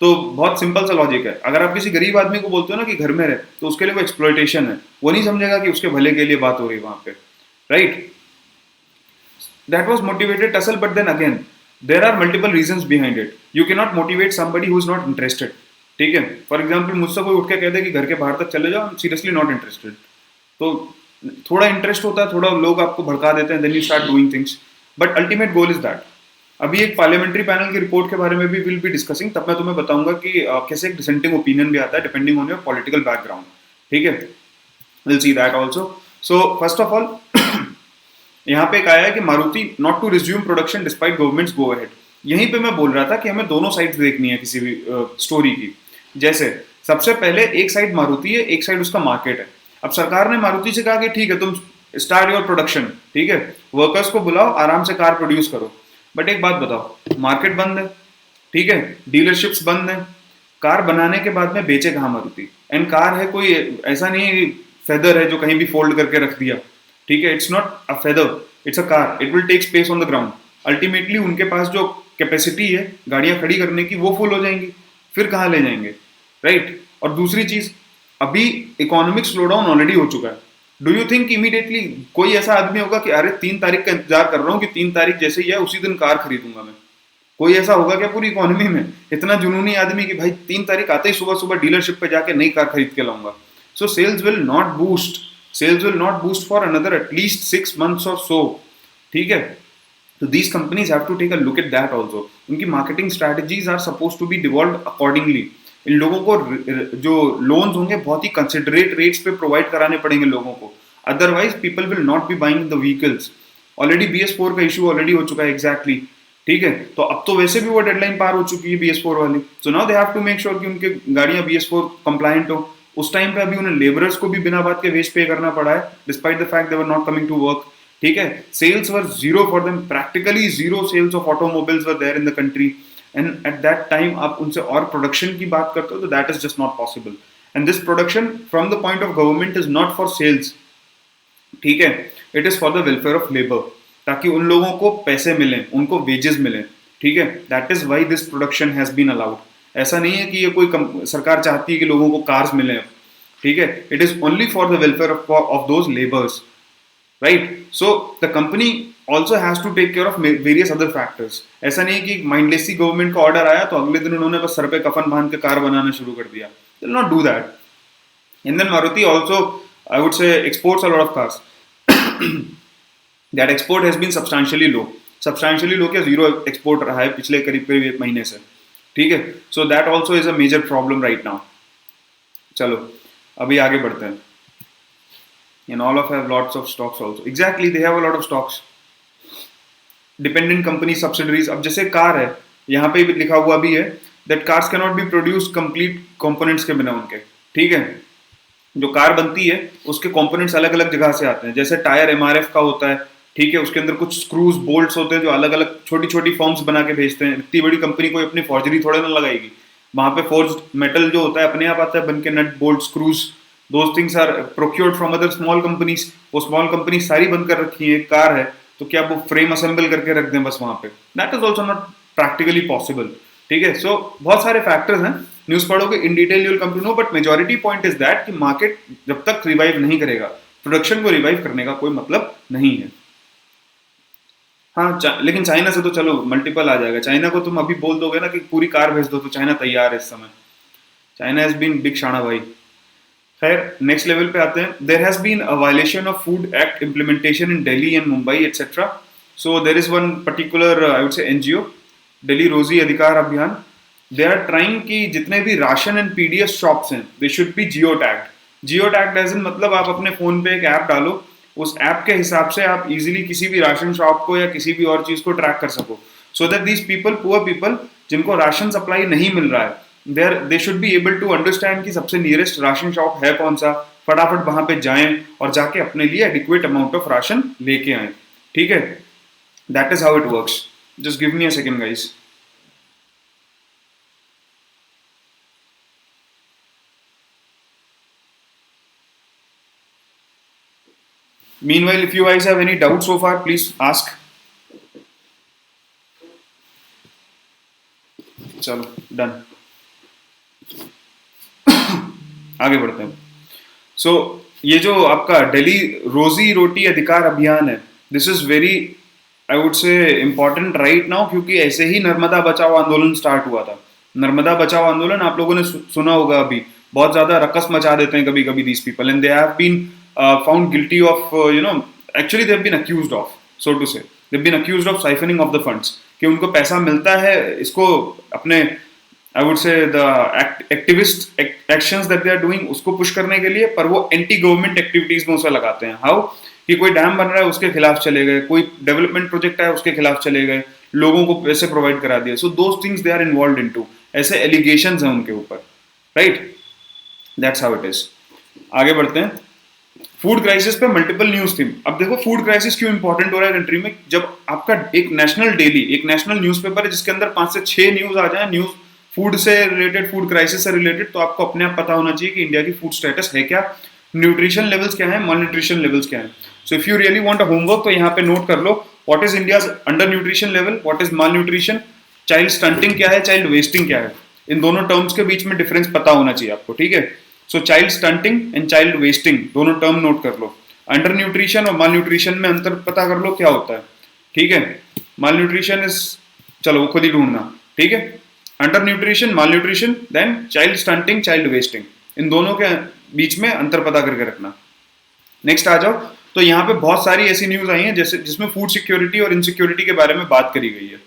तो बहुत सिंपल सा लॉजिक है. अगर आप किसी गरीब आदमी को बोलते हो ना कि घर में रहे, तो उसके लिए वो एक्सप्लॉयटेशन है, वो नहीं समझेगा कि उसके भले के लिए बात हो रही है वहां पे. Right, that was motivated tussle, but then again there are multiple reasons behind it. You cannot motivate somebody who is not interested. ठीक है, फॉर एग्जाम्पल मुझसे कोई उठ के कहते हैं कि घर के बाहर तक चले जाओ, I am seriously not interested. तो थोड़ा इंटरेस्ट होता है, थोड़ा लोग आपको भड़का देते हैं, then you start doing things, but ultimate goal is that. अभी एक पार्लियामेंट्री पैनल की रिपोर्ट के बारे में भी विल बी डिस्कसिंग, तब मैं तुम्हें बताऊंगा कि कैसे एक डिसेंटिंग ओपिनियन भी आता है depending on your political background. ठीक है, will see that also. So first of all यहाँ पे आया है कि Maruti not to resume production despite government's go ahead. यहीं पे मैं बोल रहा था कि हमें दोनों साइड्स देखनी है किसी भी स्टोरी की. जैसे सबसे पहले एक साइड मारुति है, एक साइड उसका मार्केट है. अब सरकार ने मारुति से कहा कि ठीक है तुम स्टार्ट योर प्रोडक्शन, ठीक है, वर्कर्स को बुलाओ, आराम से कार प्रोड्यूस करो. बट एक बात बताओ, मार्केट बंद है, ठीक है, डीलरशिप्स बंद है, कार बनाने के बाद में बेचे कहाँ मारुति? एंड कार है कोई ऐसा नहीं फेदर है जो कहीं भी फोल्ड करके रख दिया. ठीक है, it's not a feather, it's a car, it will tech space on the ground. Ultimately उनके पास जो कैपेसिटी है गाड़ियां खड़ी करने की वो फुल हो जाएंगी, फिर कहाँ ले जाएंगे? राइट. और दूसरी चीज, अभी इकोनॉमिक स्लो डाउन ऑलरेडी हो चुका है. डू यू थिंक इमीडिएटली कोई ऐसा आदमी होगा कि अरे 3 तारीख का इंतजार कर रहा हूँ कि 3 तारीख जैसे ही है उसी दिन कार खरीदूंगा मैं? कोई ऐसा होगा क्या पूरी इकोनॉमी में? इतना जुनूनी आदमी कि भाई 3 तारीख आते ही सुबह सुबह डीलरशिप पे जाके नई कार खरीद के लाऊंगा. So sales will not boost, sales will not boost for another at least 6 months or so. ठीक है, so these companies have to take a look at that also. उनकी marketing strategies are supposed to be devolved accordingly. इन लोगों को जो loans होंगे बहुत ही considerate rates पे provide कराने पड़ेंगे लोगों को, otherwise people will not B buying the vehicles. Already BS4 का इशू ऑलरेडी हो चुका है एग्जैक्टली, ठीक है। तो अब तो वैसे भी वो डेडलाइन पार हो चुकी है BS4 वाली, so now they have to make sure कि उनके गाड़ियां BS4 कंप्लायंट हो। उस टाइम पे अभी उन्हें लेबरर्स को भी बिना बात के वेज पे करना पड़ा है despite the fact they were not coming to work, ठीक है। Sales were zero for them, practically zero sales of automobiles were there in the country, and at that time आप उनसे और प्रोडक्शन की बात करते हो तो that is just not possible. And this production from the point of government is not for sales, ठीक है, it is for the welfare of labour, ताकि उन लोगों को पैसे मिलें, उनको वेजेस मिलें, ठीक है। That is why this production has been allowed. ऐसा नहीं है कि ये कोई सरकार चाहती है कि लोगों को कार्स मिले, ठीक है। It is only for the welfare of those labours, right. So the company also has to take care of various other factors. ऐसा नहीं है कि माइंडलेसली गवर्नमेंट का ऑर्डर आया तो अगले दिन उन्होंने बस सर पे कफन बांध के कार बनाना शुरू कर दिया, they will not do that. And then Maruti also I would say exports a lot of cars, that export has been substantially low क्या जीरो एक्सपोर्ट रहा है पिछले करीब एक महीने से, ठीक है। So that also is a major problem right now. चलो अभी आगे बढ़ते हैं। And all of have lots of stocks also. Exactly, they have a lot of stocks. Dependent company subsidiaries. अब जैसे कार है, यहाँ पे भी लिखा हुआ भी है that cars cannot be produced complete components के बिना उनके, ठीक है। जो कार बनती है उसके कंपोनेंट्स अलग अलग जगह से आते हैं, जैसे टायर MRF का होता है, ठीक है, उसके अंदर कुछ स्क्रूज बोल्ट्स होते हैं जो अलग अलग छोटी छोटी फॉर्म्स बना के भेजते हैं। इतनी बड़ी कंपनी कोई अपनी फॉर्जरी थोड़े ना लगाएगी, वहां पे फोर्ज्ड मेटल जो होता है अपने आप आता है बन के, nut bolt screws, those things are procured from other small companies. वो स्मॉल कंपनी सारी बंद कर रखी है, कार है तो क्या वो फ्रेम असेंबल करके रख दें बस वहां पे, that is also not practically possible, ठीक है। सो बहुत सारे फैक्टर्स हैं, न्यूज पढ़ोगे in detail you will come to know, but majority point is that कि मार्केट जब तक रिवाइव नहीं करेगा, प्रोडक्शन को रिवाइव करने का कोई मतलब नहीं है। हाँ लेकिन चाइना से तो चलो मल्टीपल आ जाएगा। चाइना को तुम अभी बोल दोगे ना कि पूरी कार भेज दो तो चाइना तैयार है इस समय। चाइना हैज बीन बिग शाना भाई। खैर नेक्स्ट लेवल पे आते हैं। There has been a violation of food act implementation in Delhi and Mumbai etcetera. So there is one particular I would say NGO, Delhi Rozi Adhikar अभियान। दे आर ट्राइंग कि जितने भी राशन एंड पीडीएस शॉप्स हैं they should be geo tagged. Geo tagged as in मतलब आप अपने phone पे एक ऐप डालो, उस ऐप के हिसाब से आप इजीली किसी भी राशन शॉप को या किसी भी और चीज को ट्रैक कर सको, so that these people, poor people जिनको राशन सप्लाई नहीं मिल रहा है, they should be able to understand कि सबसे नियरेस्ट राशन शॉप है कौन सा, फटाफट वहां पे जाएं और जाके अपने लिए एडिक्वेट अमाउंट ऑफ राशन लेके आए, ठीक है। That is how it works. Just give me a second guys. Meanwhile, if you guys have any doubts so far, please ask. चलो डन, आगे बढ़ते हैं। सो ये जो आपका दिल्ली रोजी रोटी अधिकार अभियान है, this is very I would से इम्पोर्टेंट राइट नाउ, क्योंकि ऐसे ही नर्मदा बचाओ आंदोलन स्टार्ट हुआ था। नर्मदा बचाओ आंदोलन आप लोगों ने सुना होगा, अभी बहुत ज्यादा रकस मचा देते हैं कभी कभी these people, and they have been found guilty of actually they have been accused of, so to say they have been accused of siphoning of the funds, कि उनको पैसा मिलता है इसको अपने I would say the activist actions that they are doing उसको push करने के लिए, पर वो एंटी गवर्नमेंट एक्टिविटीज में उसे लगाते हैं। हाउ कि कोई डैम बन रहा है उसके खिलाफ चले गए, कोई डेवलपमेंट प्रोजेक्ट है उसके खिलाफ चले गए, लोगों को पैसे प्रोवाइड करा दिए, so those things they are involve into, ऐसे एलिगेशंस हैं उनके ऊपर, right. That's how it is. आगे बढ़ते हैं। फूड क्राइसिस पे मल्टीपल न्यूज थी। अब देखो फूड क्राइसिस क्यों इंपॉर्टेंट हो रहा है कंट्री में, जब आपका एक नेशनल डेली, एक नेशनल न्यूज़पेपर है जिसके अंदर 5 से 6 न्यूज आ जाए न्यूज फूड से रिलेटेड, फूड क्राइसिस से रिलेटेड, तो आपको अपने आप पता होना चाहिए कि इंडिया की फूड स्टेटस है क्या, न्यूट्रिशन लेवल्स क्या है, मॉल न्यूट्रिशन लेवल्स क्या है। So if you really want a homework तो यहाँ पे नोट कर लो, what is India's under nutrition level, what is mal nutrition, child stunting क्या है, चाइल्ड वेस्टिंग क्या है। इन दोनों टर्म्स के बीच में डिफरेंस पता होना चाहिए आपको, ठीक है। So child stunting and child wasting दोनों टर्म नोट कर लो। अंडर न्यूट्रिशन और माल न्यूट्रिशन में अंतर पता कर लो क्या होता है, ठीक है। माल न्यूट्रिशन इज, चलो वो खुद ही ढूंढना, ठीक है। Under nutrition, mal nutrition, then child stunting, child wasting, इन दोनों के बीच में अंतर पता करके रखना। नेक्स्ट आ जाओ। तो यहाँ पे बहुत सारी ऐसी न्यूज आई हैं जैसे जिसमें फूड सिक्योरिटी और इनसिक्योरिटी के बारे में बात करी गई है।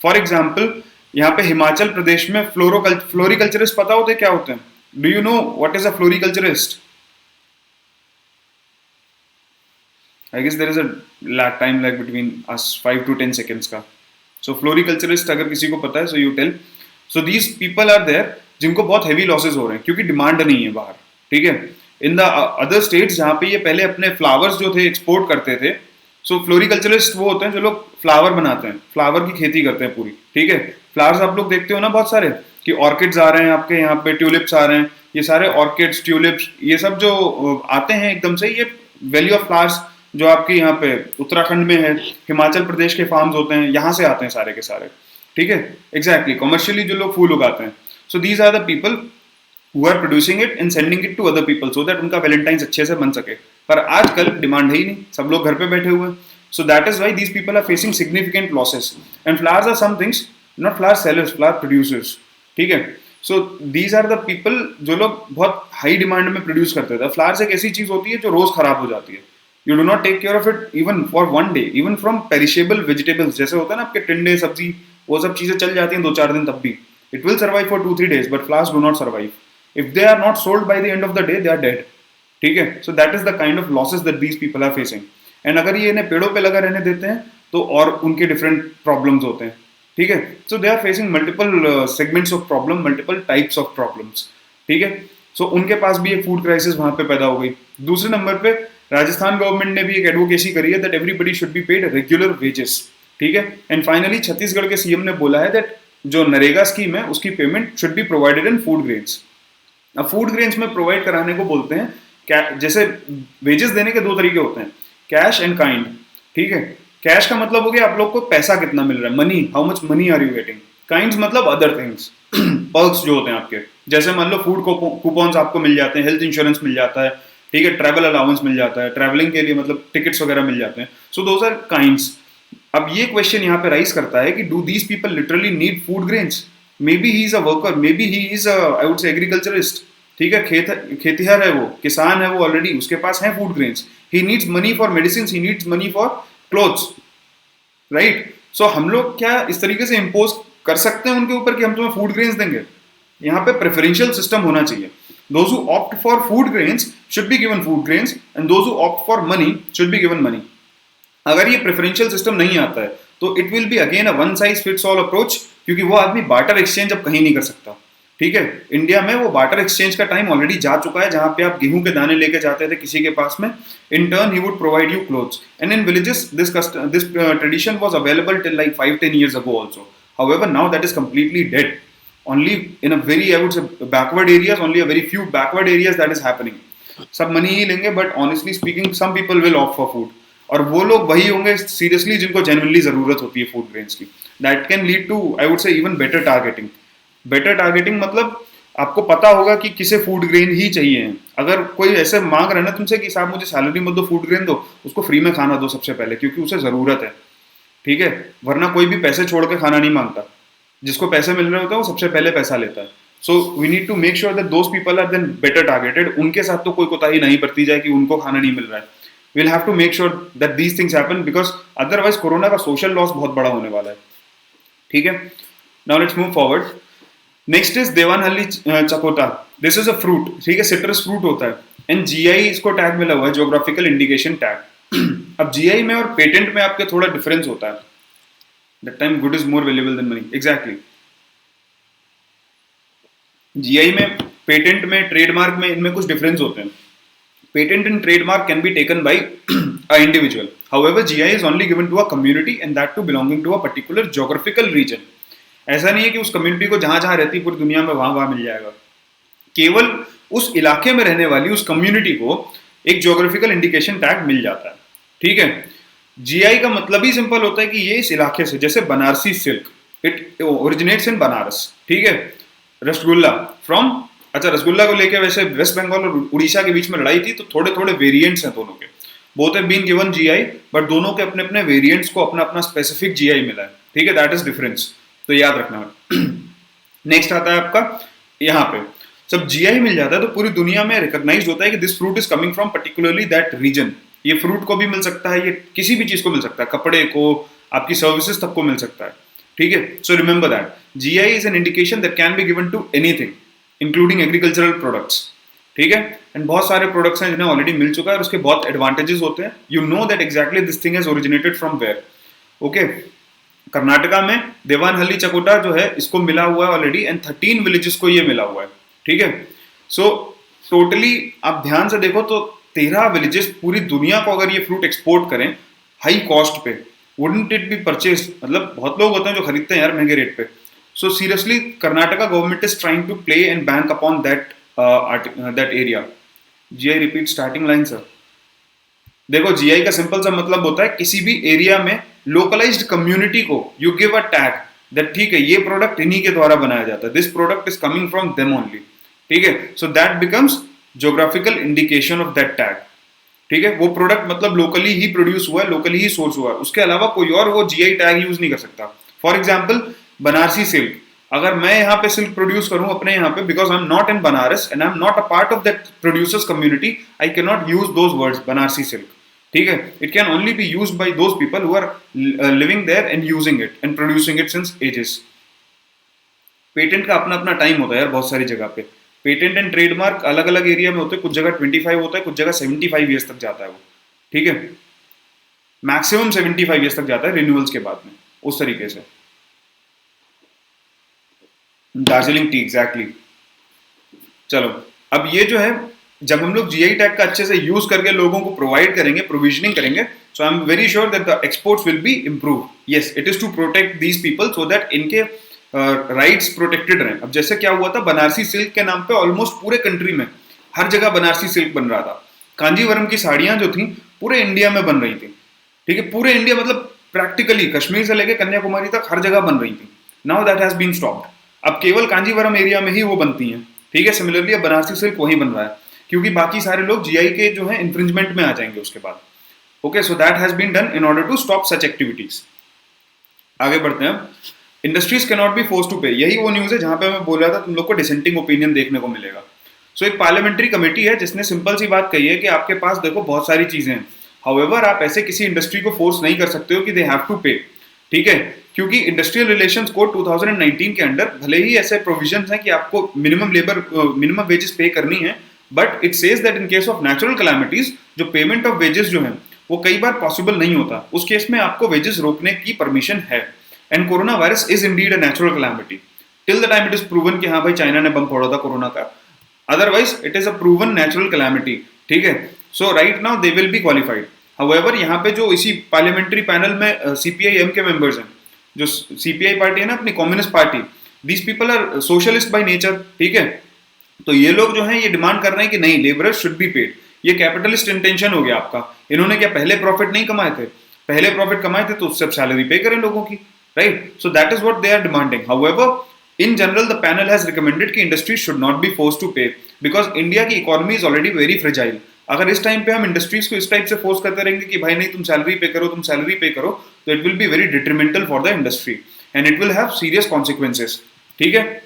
फॉर एग्जाम्पल यहाँ पे हिमाचल प्रदेश में फ्लोरिकल्चरिस्ट पता होते क्या होते हैं? Do you know what is a floriculturist? I guess there is a time lag between us 5 to 10 seconds का. सो फ्लोरिकल्चरिस्ट अगर किसी को पता है, so you tell. So these people are there जिनको बहुत हैवी लॉसेस हो रहे हैं क्योंकि डिमांड नहीं है बाहर. ठीक है. इन द अदर स्टेट्स जहाँ पे ये पहले अपने फ्लावर्स जो थे एक्सपोर्ट करते थे, सो फ्लोरिकल्चरिस्ट वो होते हैं जो लोग फ्लावर बनाते हैं, फ्लावर की खेती करते हैं पूरी. ठीक है. फ्लावर्स आप लोग देखते हो ना बहुत सारे कि ऑर्किड्स आ रहे हैं आपके यहाँ पे, ट्यूलिप्स आ रहे हैं, ये सारे ऑर्किड्स, ट्यूलिप्स, ये सब जो आते हैं एकदम से, ये वैली ऑफ फ्लावर्स जो आपके यहाँ पे उत्तराखंड में है, हिमाचल प्रदेश के फार्म्स होते हैं, यहाँ से आते हैं सारे के सारे. ठीक है. एग्जैक्टली. कमर्शियली जो लोग फूल उगाते हैं. So these are the people who are producing it and sending it to other people so that उनका वैलेंटाइंस अच्छे से बन सके. पर आजकल डिमांड है ही नहीं, सब लोग घर पे बैठे हुए हैं. So that is why these people are facing significant losses. And flowers are some things, not flower sellers, flower producers. ठीक है. So these are the people जो लोग बहुत हाई डिमांड में प्रोड्यूस करते थे. फ्लावर्स एक ऐसी चीज होती है जो रोज खराब हो जाती है. You do not take care of it even for one day. Even from perishable vegetables जैसे होता है ना आपके टिंडे, सब्जी, वो सब चीजें चल जाती हैं 2-4 दिन, तब भी it will survive for 2-3 days, but flowers do not survive. If they are not sold by the end of the day, they are dead. ठीक है. So that is the kind of losses that these people are facing. And अगर ये इन्हें पेड़ों पे लगा रहने देते हैं तो और उनके different problems होते हैं. ठीक है. So they are facing multiple segments of problem, multiple types of problems. ठीक है. So उनके पास भी एक food crisis वहाँ पे पैदा हो गई. दूसरे नंबर पे राजस्थान गवर्नमेंट ने भी एक एडवोकेसी करी है that everybody should be paid regular wages. ठीक है. And finally छत्तीसगढ़ के सीएम ने बोला है that जो नरेगा स्कीम है उसकी payment should be provided in food grains. अब फूड ग्रेन्स में प्रोवाइड कराने को बोलते हैं क्या, जैसे वेजेस देने के 2 तरीके होते हैं, कैश एंड काइंड. ठीक है. कैश का मतलब हो गया आप लोग को पैसा कितना मिल रहा है, money, how much money are you getting. Kinds मतलब अदर थिंग्स, पर्क्स जो होते हैं आपके, जैसे मान लो फूड कूपन्स आपको मिल जाते हैं, हेल्थ इंश्योरेंस मिल जाता है. ठीक है. ट्रैवल अलाउंस मिल जाता है, ट्रैवलिंग के लिए मतलब टिकट्स वगैरह मिल जाते हैं. So those are kinds. अब ये क्वेश्चन यहाँ पे राइज करता है कि do these people literally need food grains? maybe he is a worker, maybe he is a, I would say, agriculturist. ठीक है. खेतीहर है वो, किसान है वो ऑलरेडी, उसके पास है food grains. He needs money for medicine, he needs money for clothes, right. So हम लोग क्या इस तरीके से इम्पोज कर सकते हैं उनके ऊपर कि हम तुम्हें फूड ग्रेन्स देंगे? यहाँ पे प्रेफरेंशियल सिस्टम होना चाहिए. Those who opt for food grains should be given food grains and those who opt for money should be given money. अगर ये प्रेफरेंशियल सिस्टम नहीं आता है तो it will be again a one size fits all approach, क्योंकि वो आदमी barter exchange अब कहीं नहीं कर सकता. ठीक है. इंडिया में वो बार्टर एक्सचेंज का टाइम ऑलरेडी जा चुका है, जहां पे आप गेहूं के दाने लेके जाते थे किसी के पास में, in turn he would provide you clothes. And in villages this tradition was available till like 5-10 years ago also. However, now that is completely dead. Only in a very, I would say, backward areas, only a very few backward areas that is happening. सब money ही लेंगे, but honestly speaking some people will opt for food. और वो लोग वही होंगे seriously जिनको genuinely जरूरत होती है फूड ग्रेन्स की. That can lead to, I would say, even better targeting. Better targeting मतलब आपको पता होगा कि किसे फूड ग्रेन ही चाहिए. अगर कोई ऐसे मांग रहा है ना तुमसे कि साहब मुझे सैलरी मत दो, फूड ग्रेन दो, उसको फ्री में खाना दो सबसे पहले, क्योंकि उसे जरूरत है. ठीक है. वरना कोई भी पैसे छोड़ के खाना नहीं मांगता. जिसको पैसे मिल रहे होते हैं वो सबसे पहले पैसा लेता है. So we need to make sure that those people are then better targeted. उनके साथ तो कोई कोताही नहीं बरती जाए कि उनको खाना नहीं मिल रहा है. we'll have to make sure that these things happen because otherwise corona का social loss बहुत बड़ा होने वाला है. ठीक है. Now let's move forward. Next is देवानहल्ली चकोटा. This is a fruit. ठीक है. citrus fruit होता है. And GI इसको टैग मिला हुआ है, geographical indication tag. अब GI में और पेटेंट में आपके थोड़ा डिफरेंस होता है. That time good is more valuable than money. Exactly. GI में, पेटेंट में, ट्रेडमार्क में, इनमें कुछ डिफरेंस होते हैं. Patent and trademark can be taken by an individual. However, GI is only given to a community and that too belonging to a particular geographical region. ऐसा नहीं है कि उस कम्युनिटी को जहां जहां रहती पूरी दुनिया में वहां मिल जाएगा. केवल उस इलाके में रहने वाली उस कम्युनिटी को एक ज्योग्राफिकल इंडिकेशन टैग मिल जाता है. ठीक है. GI का मतलब ही सिंपल होता है कि ये इस इलाके से, जैसे बनारसी सिल्क, इट ओरिजिनेट्स इन बनारस. ठीक है. रसगुल्ला फ्रॉम, अच्छा रसगुल्ला को लेके वैसे वेस्ट बंगाल और उड़ीसा के बीच में लड़ाई थी, तो थोड़े थोड़े वेरिएंट्स हैं दोनों के. Both have been given GI, but दोनों के अपने अपने वेरिएंट्स को अपना अपना स्पेसिफिक GI मिला है. ठीक है. दैट इज डिफरेंस, तो याद रखना है. नेक्स्ट आता है आपका यहाँ पे, जब GI मिल जाता है तो पूरी दुनिया में रिकॉग्नाइज्ड होता है कि this fruit is coming from particularly that region. ये फ्रूट को भी मिल सकता है, ये किसी भी चीज को मिल सकता है, कपड़े को, आपकी सर्विसेज तक को मिल सकता है. ठीक है, so remember that GI is an indication that can be given to anything including agricultural products, ठीक है। एंड बहुत सारे प्रोडक्ट्स हैं जिन्हें ऑलरेडी मिल चुका है और उसके बहुत एडवांटेजेस होते हैं, you know that exactly this thing has originated from where. Okay, Karnataka में देवानहल्ली चकोटा जो है इसको मिला हुआ है ऑलरेडी एंड 13 विलेजेस को ये मिला हुआ है, ठीक है। सो टोटली आप ध्यान से देखो तो 13 विलेजेस पूरी दुनिया को अगर ये फ्रूट एक्सपोर्ट करें हाई कॉस्ट पे, वुडंट इट बी परचेज, मतलब बहुत लोग होते हैं जो खरीदते हैं यार महंगे रेट पे। So seriously Karnataka government is trying to play and bank upon that area. GI repeat starting line sir. देखो जीआई का सिंपल सा मतलब होता है किसी भी एरिया में लोकलाइज्ड कम्युनिटी को you give a tag that ठीक है ये प्रोडक्ट इन्हीं के द्वारा बनाया जाता है, this product is coming from them only, ठीक है। So that becomes geographical indication of that tag, ठीक है। वो प्रोडक्ट मतलब लोकली ही प्रोड्यूस हुआ है, लोकली ही सोर्स हुआ है, उसके अलावा कोई और वो जीआई टैग यूज नहीं कर सकता। फॉर एग्जाम्पल बनारसी सिल्क, अगर मैं यहाँ पे सिल्क प्रोड्यूस करूं अपने यहाँ पे, because I am not in Banaras and I am not a part of that producers community, I can not use those words Banarasi silk, ठीक है। It can only be used by those people who are living there and using it and producing it since ages. Patent का अपना अपना time होता है यार बहुत सारी जगह पे, पेटेंट एंड ट्रेडमार्क अलग अलग एरिया में होते हैं, कुछ जगह 25 होता है, कुछ जगह 75 ईयर्स तक जाता है वो, ठीक है। मैक्सिमम 75 ईयर्स तक जाता है रिन्यूअल्स के बाद में, उस तरीके से। Darjeeling T exactly. चलो अब ये जो है जब हम लोग जीआई टैग का अच्छे से यूज करके लोगों को प्रोवाइड करेंगे, प्रोविजनिंग करेंगे, so I am very sure that the exports will be improve. Yes, it is to protect these people so that इनके राइट्स प्रोटेक्टेड रहें। अब जैसे क्या हुआ था, बनारसी सिल्क के नाम पे ऑलमोस्ट पूरे कंट्री में हर जगह बनारसी सिल्क बन रहा था। कांजीवरम की साड़ियां जो थी पूरे इंडिया में बन रही थी, ठीक है, पूरे इंडिया मतलब प्रैक्टिकली कश्मीर से लेकर कन्याकुमारी तक हर जगह बन रही थी। Now that has been stopped, अब केवल कांजीवरम एरिया में ही वो बनती हैं, ठीक है। सिमिलरली अब बनारसी सिल्क वहीं बन रहा है क्योंकि बाकी सारे लोग जीआई के जो है इंफ्रिंजमेंट में आ जाएंगे उसके बाद। Okay, so that has been done in order to stop such activities. आगे बढ़ते हैं। Industries can not be force to pay, यही वो न्यूज है जहां पे मैं बोल रहा था तुम लोग को डिसेंटिंग ओपिनियन देखने को मिलेगा। सो एक पार्लियामेंट्री कमेटी है जिसने सिंपल सी बात कही है कि आपके पास देखो बहुत सारी चीजें हैं, हाउएवर आप ऐसे किसी इंडस्ट्री को फोर्स नहीं कर सकते हो कि दे हैव टू पे, ठीक है, क्योंकि इंडस्ट्रियल रिलेशंस कोड 2019 के अंदर भले ही ऐसे प्रोविजंस हैं कि आपको मिनिमम वेजेस पे करनी है, but it says that in case of natural calamities जो पेमेंट ऑफ वेजेस जो है वो कई बार पॉसिबल नहीं होता, उस केस में आपको वेजेस रोकने की परमिशन है। And corona virus is indeed a natural calamity till the time it is proven कि हाँ भाई चाइना ने बम फोड़ा था कोरोना का, otherwise it is a proven natural calamity, ठीक है। So right now they will be qualified. However यहाँ पे जो इसी पार्लियामेंट्री पैनल में सीपीआई एम के मेंबर्स हैं, जो सीपीआई पार्टी है ना अपनी communist party, these people are socialist by nature, ठीक है। तो ये लोग जो हैं ये डिमांड कर रहे हैं कि नहीं लेबरर्स शुड बी पेड। ये कैपिटलिस्ट इंटेंशन हो गया आपका। इन्होंने क्या पहले प्रॉफिट नहीं कमाए थे, पहले प्रॉफिट कमाए थे तो उससे सैलरी पे करें लोगों की, right. So that is what they are demanding. However in general the panel has recommended कि industries should not be force to pay because India की economy is already very fragile. अगर इस टाइम पे हम इंडस्ट्रीज को इस type से force करते रहेंगे कि भाई नहीं तुम सैलरी पे करो, तुम सैलरी पे करो, तो it will be very detrimental for the industry and it will have serious consequences, ठीक है।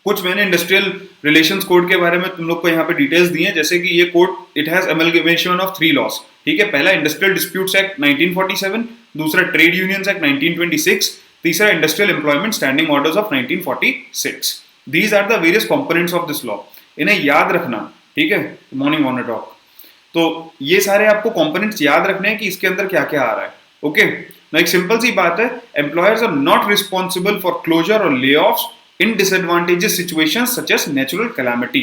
कुछ मैंने इंडस्ट्रियल रिलेशंस कोड के बारे में तुम लोग को यहाँ पे डिटेल्स दी हैं, जैसे कि ये code it has amalgamation of 3 loss, ठीक है। पहला इंडस्ट्रियल डिस्प्यूट्स एक्ट 1947, दूसरा ट्रेड यूनियंस एक्ट 1926, तीसरा industrial employment standing orders of 1946। These are the various components of this law, इन्हें याद रखना, ठीक है। मॉर्निंग ऑन टॉक, तो ये सारे आपको कंपोनेंट्स याद रखने हैं कि इसके अंदर क्या क्या आ रहा है, ओके। ना एक सिंपल सी बात है, employers are not responsible for closure और lay offs in disadvantages situations such as natural calamity,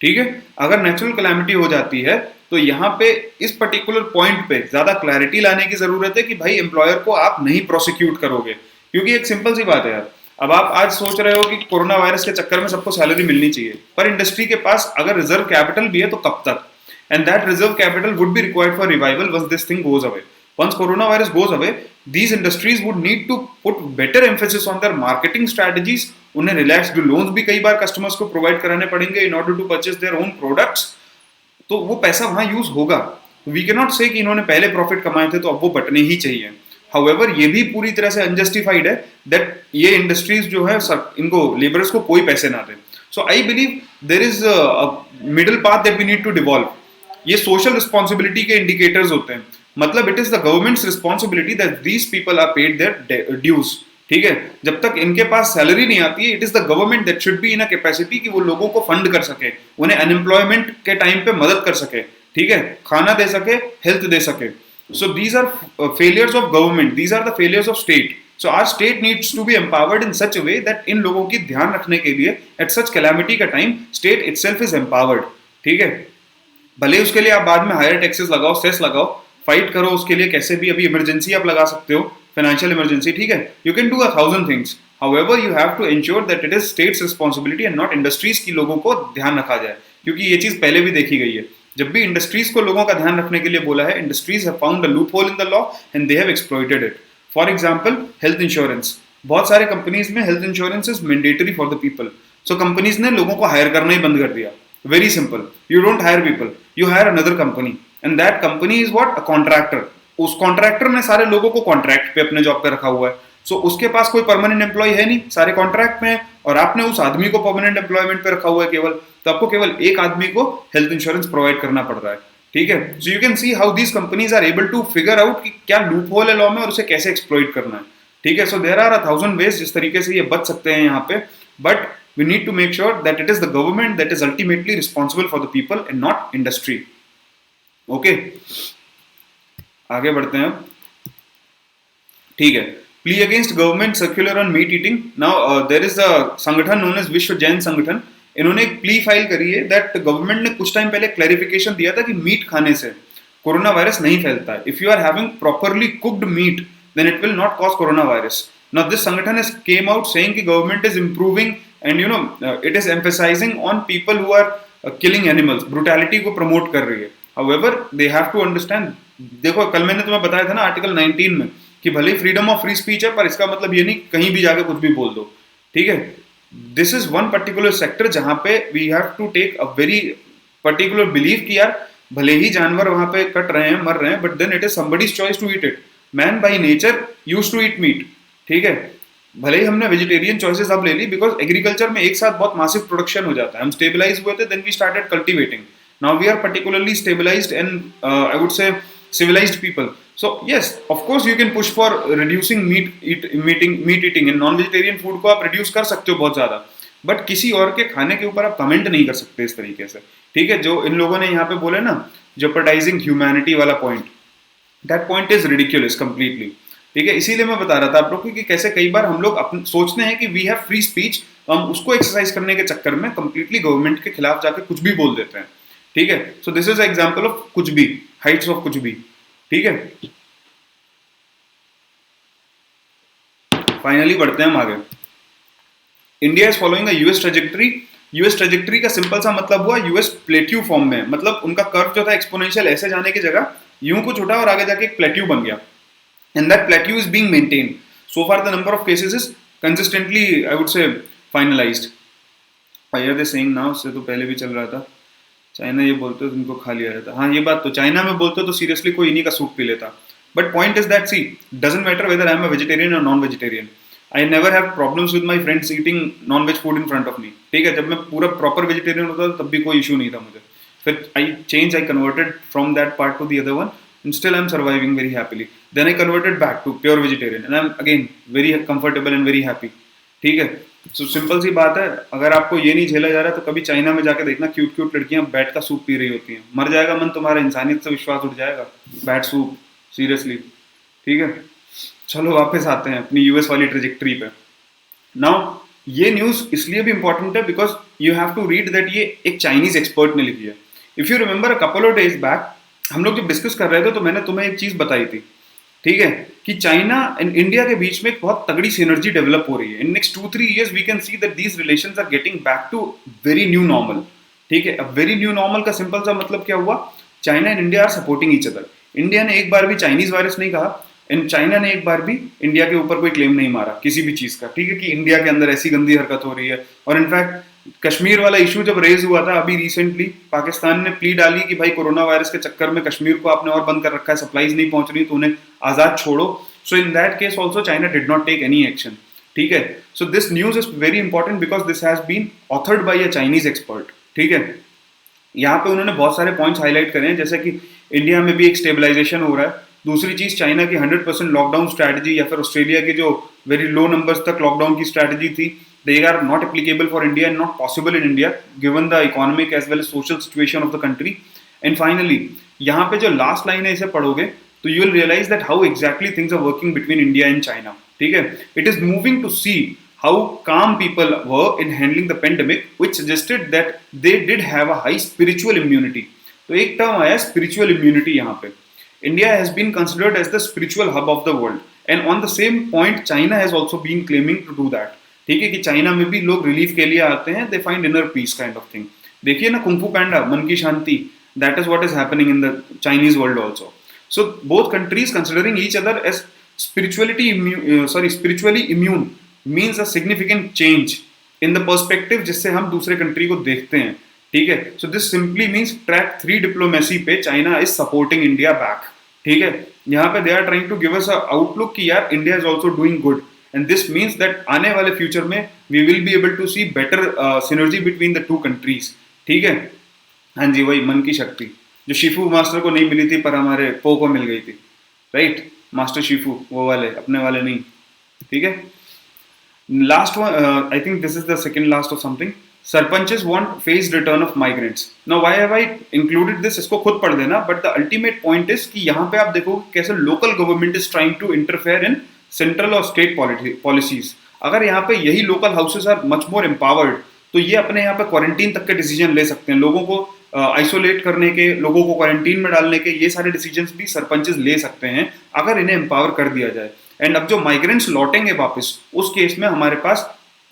ठीक है। अगर नेचुरल कैलामिटी हो जाती है तो यहाँ पे इस पर्टिकुलर पॉइंट पे ज्यादा क्लैरिटी लाने की जरूरत है कि भाई एम्प्लॉयर को आप नहीं प्रोसिक्यूट करोगे, क्योंकि एक सिंपल सी बात है यार, अब आप आज सोच रहे हो कि कोरोना वायरस के चक्कर में सबको सैलरी मिलनी चाहिए, पर इंडस्ट्री के पास अगर रिजर्व कैपिटल भी है तो कब तक, and that reserve capital would be required for revival once this thing goes away. Once coronavirus goes away, these industries would need to put better emphasis on their marketing strategies. उन्हें relaxed loans भी कई बार customers को provide कराने पड़ेंगे in order to purchase their own products. तो वो पैसा वहाँ यूज होगा। We cannot say कि इन्होंने पहले प्रॉफिट कमाए थे तो अब वो बटने ही चाहिए। However, ये भी पूरी तरह से अनजस्टिफाइड है that ये इंडस्ट्रीज जो है इनको लेबरर्स को कोई पैसे ना दे। So I believe there is a middle path that we need to devolve. ये सोशल रिस्पॉन्सिबिलिटी के इंडिकेटर्स होते हैं, मतलब it is the government's responsibility that these people are paid their dues, ठीक है, जब तक इनके पास सैलरी नहीं आती है, it is the government that should be in a capacity कि वो लोगों को फंड कर सके, उन्हें अनएम्प्लॉयमेंट के टाइम पे मदद कर सके, ठीक है, खाना दे सके, हेल्थ दे सके. So these are failures of government, these are the failures of state. So our state needs to be empowered in such way that इन लोगों की ध्यान रखने के लिए एट सच कैलामिटी का time state itself is empowered. ठीक है, भले उसके लिए आप बाद में हायर टैक्सेस लगाओ, सेस लगाओ, फाइट करो उसके लिए कैसे भी, अभी इमरजेंसी आप लगा सकते हो, फाइनेंशियल इमरजेंसी, ठीक है, you can do 1,000 things. However you have to ensure that it is states responsibility and not industries की लोगों को ध्यान रखा जाए, क्योंकि ये चीज पहले भी देखी गई है. जब भी इंडस्ट्रीज को लोगों का ध्यान रखने के लिए बोला है, industries have found a loop hole in the law and they have exploited it. For example health insurance, बहुत सारे कंपनीज में health insurance is mandatory for the people. So companies ने लोगों को हायर करना ही बंद कर दिया. Very simple, you don't hire people, you hire another company and that company is what, a contractor. उस कॉन्ट्रैक्टर ने सारे लोगों को कॉन्ट्रैक्ट पे अपने जॉब पे रखा हुआ है. सो उसके पास कोई परमानेंट एम्प्लॉय है नहीं, सारे कॉन्ट्रैक्ट में है, और आपने उस आदमी को परमानेंट एम्प्लॉयमेंट पे रखा हुआ है केवल, तो आपको केवल एक आदमी को हेल्थ इंश्योरेंस प्रोवाइड करना पड़ रहा है. ठीक है, so you can see how these companies are able to figure out कि क्या लूप होल है लॉ में और उसे कैसे एक्सप्लॉइट करना है. ठीक है, सो देयर आर 1,000 वेज जिस तरीके से ये बच सकते हैं यहाँ पे, but we need to make sure that it is the government that is ultimately responsible for the people and not industry. Okay, आगे बढ़ते हैं. ठीक है, plea against government circular on meat eating. Now there is a संगठन known as विश्व जैन संगठन. इन्होंने एक प्ली फाइल करी है दैट गवर्नमेंट ने कुछ टाइम पहले क्लैरिफिकेशन दिया था कि मीट खाने से कोरोना वायरस नहीं फैलता है. If you are having properly cooked meat then it will not cause coronavirus. Now this sangathan has came out saying कि government is improving and it is emphasizing on people who are killing animals, brutality को promote कर रही है. However they have to understand, देखो कल मैंने तुम्हें बताया था ना आर्टिकल 19 में कि भले ही फ्रीडम ऑफ फ्री स्पीच है, पर इसका मतलब ये नहीं कहीं भी जाके कुछ भी बोल दो. ठीक है, this is one particular sector जहां पे we have to take a very particular believe कि यार भले ही जानवर वहां पे कट रहे हैं, मर रहे हैं, but then it is somebody's choice to eat it. Man by nature use to eat meat. ठीक है, भले ही हमने वेजिटेरियन चॉइसेस अब ले ली बिकॉज एग्रीकल्चर में एक साथ बहुत मासिव प्रोडक्शन हो जाता है. हम स्टेबलाइज हुए थे, then we started cultivating. Now we are particularly stabilized and I would say civilized people. So yes, of course you can push for reducing meat eating and non-vegetarian food को आप reduce कर सकते हो बहुत ज़्यादा, but किसी और के खाने के ऊपर आप कमेंट नहीं कर सकते इस तरीके से. ठीक है, जो इन लोगों ने यहाँ पे बोले ना jeopardizing humanity वाला point, that point is ridiculous completely. ठीक है, इसीलिए मैं बता रहा था आप लोग को कि कैसे कई बार हम लोग सोचते हैं कि वी हैव फ्री स्पीच, हम उसको एक्सरसाइज करने के चक्कर में कंप्लीटली गवर्नमेंट के खिलाफ जाके कुछ भी बोल देते हैं. ठीक है, so this is example of कुछ भी, हाइट्स ऑफ कुछ भी. ठीक है, फाइनली बढ़ते हैं हम आगे. India is following a US trajectory. US trajectory का सिंपल सा मतलब हुआ यूएस प्लेट्यू फॉर्म में, मतलब उनका कर्व जो था एक्सपोनेंशियल ऐसे जाने की जगह यूं कुछ उठा और आगे जाके एक प्लेट्यू बन गया, and that plateau is being maintained. So far the number of cases is consistently I would say finalized. Why are they saying now, से तो पहले भी चल रहा था. चाइना ये बोलते हो तुमको खा लिया जाता. हाँ ये बात तो, चाइना में बोलते हो तो सीरियसली कोई इन्हीं का सूप पी लेता. But point is that see doesn't matter whether I am a vegetarian और non vegetarian. I never have problems with my friends eating non veg food in front of me. ठीक है, जब मैं पूरा प्रॉपर वेजिटेरियन होता था तब भी कोई इशू नहीं था मुझे. फिर I converted from that part two the other one and still I'm surviving very happily. Then I converted back to pure vegetarian and I'm again very comfortable and very happy. ठीक है, so simple सी बात है, अगर आपको ये नहीं झेला जा रहा तो कभी चाइना में जाके देखना, क्यूट क्यूट लड़कियां बैट का सूप पी रही होती हैं. मर जाएगा मन तुम्हारा, इंसानियत से विश्वास उठ जाएगा. Bat soup seriously. ठीक है, चलो वापस आते हैं अपनी यूएस वाली ट्रेजेक्टरी पे. नाउ ये न्यूज इसलिए भी इंपॉर्टेंट है because you have to read that ये एक चाइनीज एक्सपर्ट ने लिखी है. If you remember a couple of days back हम लोग जब डिस्कस कर रहे थे तो मैंने तुम्हें एक चीज बताई थी. ठीक है, कि चाइना एंड इंडिया के बीच में एक बहुत तगड़ी सिनर्जी डेवलप हो रही है. In next 2-3 years we can see that these relations are getting back to very new normal. ठीक है, अब वेरी न्यू नॉर्मल का सिंपल सा मतलब क्या हुआ, China and India are supporting each other. India ने एक बार भी चाइनीज वायरस नहीं कहा एंड चाइना ने एक बार भी इंडिया के ऊपर कोई क्लेम नहीं मारा किसी भी चीज का. ठीक है, कि इंडिया के अंदर ऐसी गंदी हरकत हो रही है. और इनफैक्ट कश्मीर वाला इशू जब रेज हुआ था अभी रिसेंटली, पाकिस्तान ने प्ली डाली कि भाई कोरोना वायरस के चक्कर में कश्मीर को आपने और बंद कर रखा है, सप्लाईज नहीं पहुंच रही तो उन्हें आजाद छोड़ो. So in that case also China did not take any action. ठीक है, so this news is very important because this has been authored by a Chinese expert. ठीक है, यहाँ पे उन्होंने बहुत सारे पॉइंट्स हाईलाइट करे हैं, जैसे कि इंडिया में भी एक स्टेबलाइजेशन हो रहा है. दूसरी चीज चाइना की 100% लॉकडाउन स्ट्रैटेजी या फिर ऑस्ट्रेलिया की जो वेरी लो नंबर्स तक लॉकडाउन की स्ट्रैटेजी थी, they are not applicable for India and not possible in India given the economic as well as social situation of the country. And finally यहाँ पे जो लास्ट लाइन है इसे पढ़ोगे तो you will realize that how exactly things are working between India and China. ठीक है, it is moving to see how calm people were in handling the pandemic, which suggested that they did have a high spiritual immunity. तो एक term आया spiritual immunity यहाँ पे. India has been considered as the spiritual hub of the world, and on the same point, China has also been claiming to do that. ठीक है कि China में भी लोग रिलीफ के लिए आते हैं, they find inner peace kind of thing. देखिए ना कुंग फू पैंडा, मन की शांति, that is what is happening in the Chinese world also. So both countries considering each other as spiritually immune means a significant change in the perspective जिससे हम दूसरे country को देखते हैं. ठीक है, so this simply means track 3 diplomacy पे China is supporting India back. ठीक है, यहाँ पे they are trying to give us a outlook कि यार India is also doing good, and this means that आने वाले फ्यूचर में we will be able to see better synergy between the two countries. ठीक है, हाँ जी, वही मन की शक्ति जो शिफू मास्टर को नहीं मिली थी पर हमारे पो को मिल गई थी, राइट? मास्टर शिफू वो वाले, अपने वाले नहीं. ठीक है, last one, I think this is the second last of something. Sarpanches want phased return of migrants. Now why have I included this? इसको खुद पढ़ देना. But the ultimate point is कि यहाँ पे आप देखो कैसे local government is trying to interfere in central और state policies. अगर यहाँ पे यही local houses are much more empowered, तो ये अपने यहाँ पे क्वारंटीन तक के डिसीजन ले सकते हैं. लोगों को आइसोलेट करने के, लोगों को क्वारंटीन में डालने के, ये सारे डिसीजंस भी सरपंचेस ले सकते हैं अगर इन्हें एम्पावर कर दिया जाए. एंड अब जो माइग्रेंट्स लौटेंगे वापस, उस केस में हमारे पास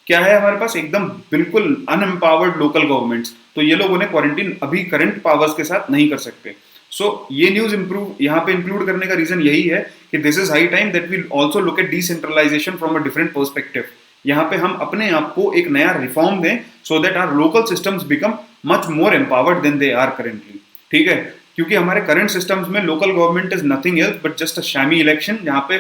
क्या है? हमारे पास एकदम बिल्कुल अनएम्पावर्ड लोकल गवर्नमेंट्स. तो ये लोग उन्हें क्वारंटीन अभी करंट पावर्स के साथ नहीं कर सकते. सो ये न्यूज इंप्रूव यहाँ पे इंक्लूड करने का रीजन यही है कि this is high time that we also look at decentralization from a different perspective. यहाँ पे हम अपने आप को एक नया रिफॉर्म दें so that our local systems become much more empowered than they are currently. ठीक है, क्योंकि हमारे करंट सिस्टम्स में local government is nothing else but just a shammy election, जहाँ पे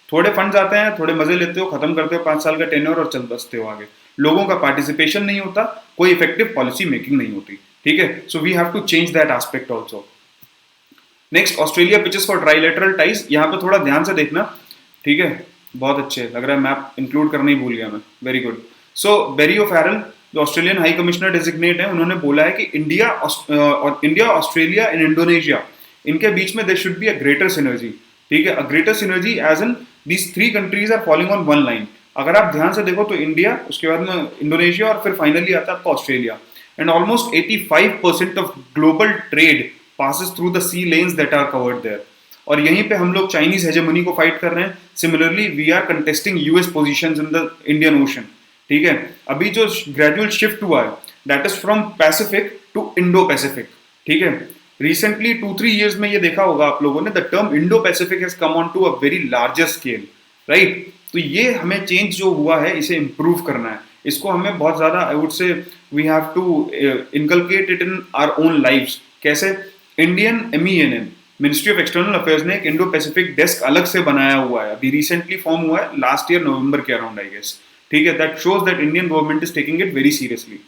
थोड़े फंड्स आते हैं, थोड़े मजे लेते हो, खत्म करते हो 5 साल का टेन्योर और चल बसते हो आगे. लोगों का पार्टिसिपेशन नहीं होता, कोई इफेक्टिव पॉलिसी मेकिंग नहीं होती. ठीक है, so we have to change that aspect also. Next, Australia pitches for trilateral ties. यहाँ पे थोड़ा ध्यान से देखना. ठीक है, बहुत अच्छे लग रहा है, मैप इंक्लूड करना ही भूल गया मैं. Very good. So Barry O'Farrell जो ऑस्ट्रेलियन हाई कमिश्नर डेजिग्नेट है, उन्होंने बोला है कि इंडिया, ऑस्ट्रेलिया एंड इंडोनेशिया, इनके बीच में there should be a greater synergy. ठीक है, a greater synergy as in these 3 countries are following on one line. अगर आप ध्यान से देखो तो इंडिया, उसके बाद में इंडोनेशिया और फिर फाइनली आता है आपका Australia. And almost 85% of global trade passes through the sea lanes that are covered there. और यहीं पे हम लोग चाइनीज हेजेमनी को फाइट कर रहे हैं. Similarly we are contesting US positions in the Indian Ocean. ठीक है, अभी जो ग्रेजुअल शिफ्ट हुआ है that is from Pacific to Indo Pacific. ठीक है, रिसेंटली 2-3 years में ये देखा होगा आप लोगों ने, the term Indo Pacific has come on to a very larger scale, right? तो ये हमें चेंज जो हुआ है इसे इम्प्रूव करना है. इसको हमें बहुत ज्यादा, I would say we have to inculcate it in our own lives. कैसे? Indian MENM, ministry of external affairs ने एक इंडो पैसिफिक डेस्क अलग से बनाया हुआ है, अभी रिसेंटली फॉर्म हुआ है, लास्ट ईयर नवंबर के अराउंड आई गेस. ठीक है, that shows that Indian government is taking it very seriously.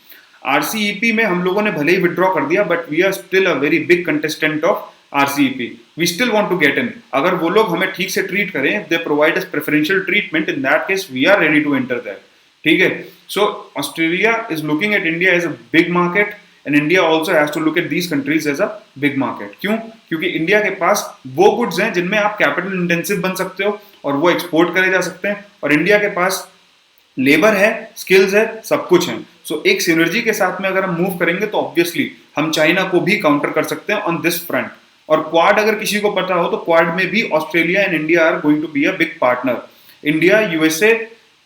RCEP में हम लोगों ने भले ही विड्रॉ कर दिया but we are still a very big contestant of RCEP. We still want to get in. अगर वो लोग हमें ठीक से ट्रीट करें, they provide us preferential treatment, in that case we are ready to enter that. ठीक है, so Australia is looking at India as a big market and India also has to look at these countries as a big market. क्यों? क्योंकि India के पास वो goods हैं जिनमें आप capital intensive बन सकते हो और वो एक्सपोर्ट करे जा सकते हैं, और इंडिया के पास लेबर है, स्किल्स है, सब कुछ है. सो एक सिनर्जी के साथ में अगर हम मूव करेंगे तो ऑब्वियसली हम चाइना को भी काउंटर कर सकते हैं ऑन दिस फ्रंट. और क्वाड अगर किसी को पता हो तो क्वाड में भी Australia and India are going to be a big partner. India, USA,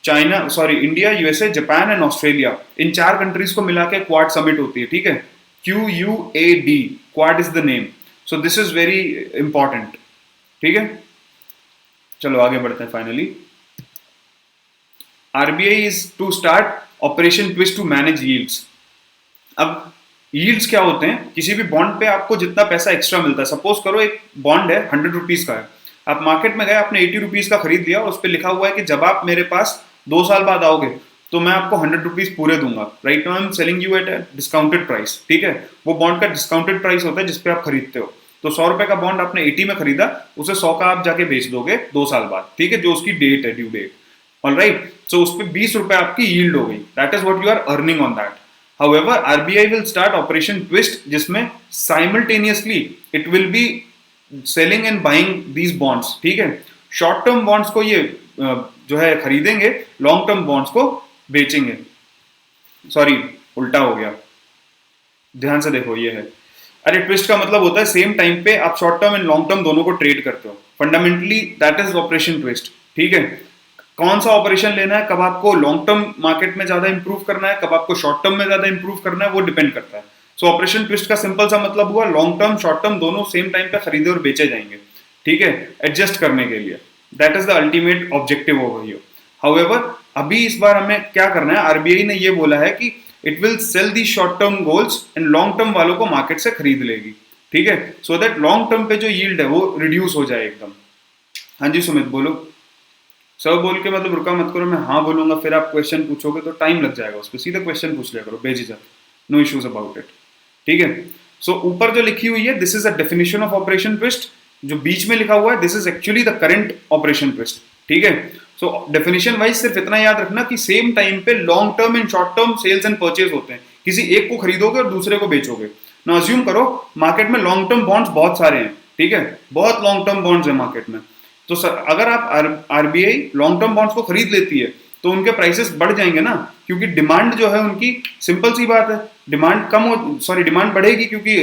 Japan and Australia, इन 4 कंट्रीज को मिला के क्वाड समिट होती है. ठीक है, QUAD, Quad is the name. So this is very important. ठीक है, चलो आगे बढ़ते हैं. Finally RBI is to start operation twist to manage yields. अब यील्ड्स क्या होते हैं? किसी भी बॉन्ड पे आपको जितना पैसा एक्स्ट्रा मिलता है, सपोज करो एक बॉन्ड है 100 रुपीज का है, आप मार्केट में गए, आपने 80 रुपीज का खरीद लिया और उस पर लिखा हुआ है कि जब आप मेरे पास 2 साल बाद आओगे तो मैं आपको 100 रुपीज पूरे दूंगा. Right now I am selling you at a discounted price. ठीक है, वो बॉन्ड का डिस्काउंटेड प्राइस होता है जिसपे आप खरीदते हो. तो 100 रुपए का बॉन्ड आपने 80 में खरीदा, उसे 100 का आप जाके बेच दोगे 2 साल बाद, ठीक है, जो उसकी डेट है, ड्यू डेट, ऑलराइट। सो उस पे 20 रुपए आपकी यील्ड हो गई, that is what you are earning on that. However RBI will start operation twist, जिसमें simultaneously it will be selling and buying these bonds, ठीक है। शॉर्ट टर्म बॉन्ड्स को ये जो है खरीदेंगे, लॉन्ग टर्म बॉन्ड्स को बेचेंगे। सॉरी, उल्टा हो गया, ध्यान से देखो, ये है, अरे ट्विस्ट का मतलब होता है सेम टाइम पे आप short term and long term दोनों को ट्रेड करते हो, fundamentally that is operation twist, ठीक है। कौन सा ऑपरेशन लेना है, कब आपको लॉन्ग टर्म मार्केट में ज्यादा इंप्रूव करना है, कब आपको शॉर्ट टर्म में ज्यादा इंप्रूव करना है, वो डिपेंड करता है। सो ऑपरेशन ट्विस्ट का सिंपल सा मतलब हुआ लॉन्ग टर्म शॉर्ट टर्म दोनों सेम टाइम पे खरीदे और बेचे जाएंगे, ठीक है, एडजस्ट करने के लिए। That is the ultimate objective over here. However अभी इस बार हमें क्या करना है, आरबीआई ने ये बोला है कि it will sell the short term goals and long term वालों को मार्केट से खरीद लेगी, ठीक है, सो दैट लॉन्ग टर्म पे जो यील्ड है वो रिड्यूस हो जाए एकदम। हाँ जी सुमित बोलो। सर बोल के मतलब रुका मत करो, मैं हाँ बोलूंगा फिर आप क्वेश्चन पूछोगे तो टाइम लग जाएगा उस पर, सीधा क्वेश्चन पूछ लिया करो बेझिझक, नो इश्यूज अबाउट इट, ठीक है। सो ऊपर जो लिखी हुई है this is a definition of operation twist, जो बीच में लिखा हुआ है this is actually the current operation twist, ठीक है। सो डेफिनेशन वाइज सिर्फ इतना याद रखना कि सेम टाइम पे long term and short term sales and purchase होते हैं, किसी एक को खरीदोगे और दूसरे को बेचोगे। ना अज्यूम करो मार्केट में लॉन्ग टर्म बॉन्ड्स बहुत सारे हैं, ठीक है, बहुत लॉन्ग टर्म बॉन्ड्स है मार्केट में, तो अगर आप आरबीआई लॉन्ग टर्म बॉन्ड्स को खरीद लेती है तो उनके प्राइसेस बढ़ जाएंगे ना, क्योंकि डिमांड जो है उनकी, सिंपल सी बात है, डिमांड कम हो, सॉरी डिमांड बढ़ेगी क्योंकि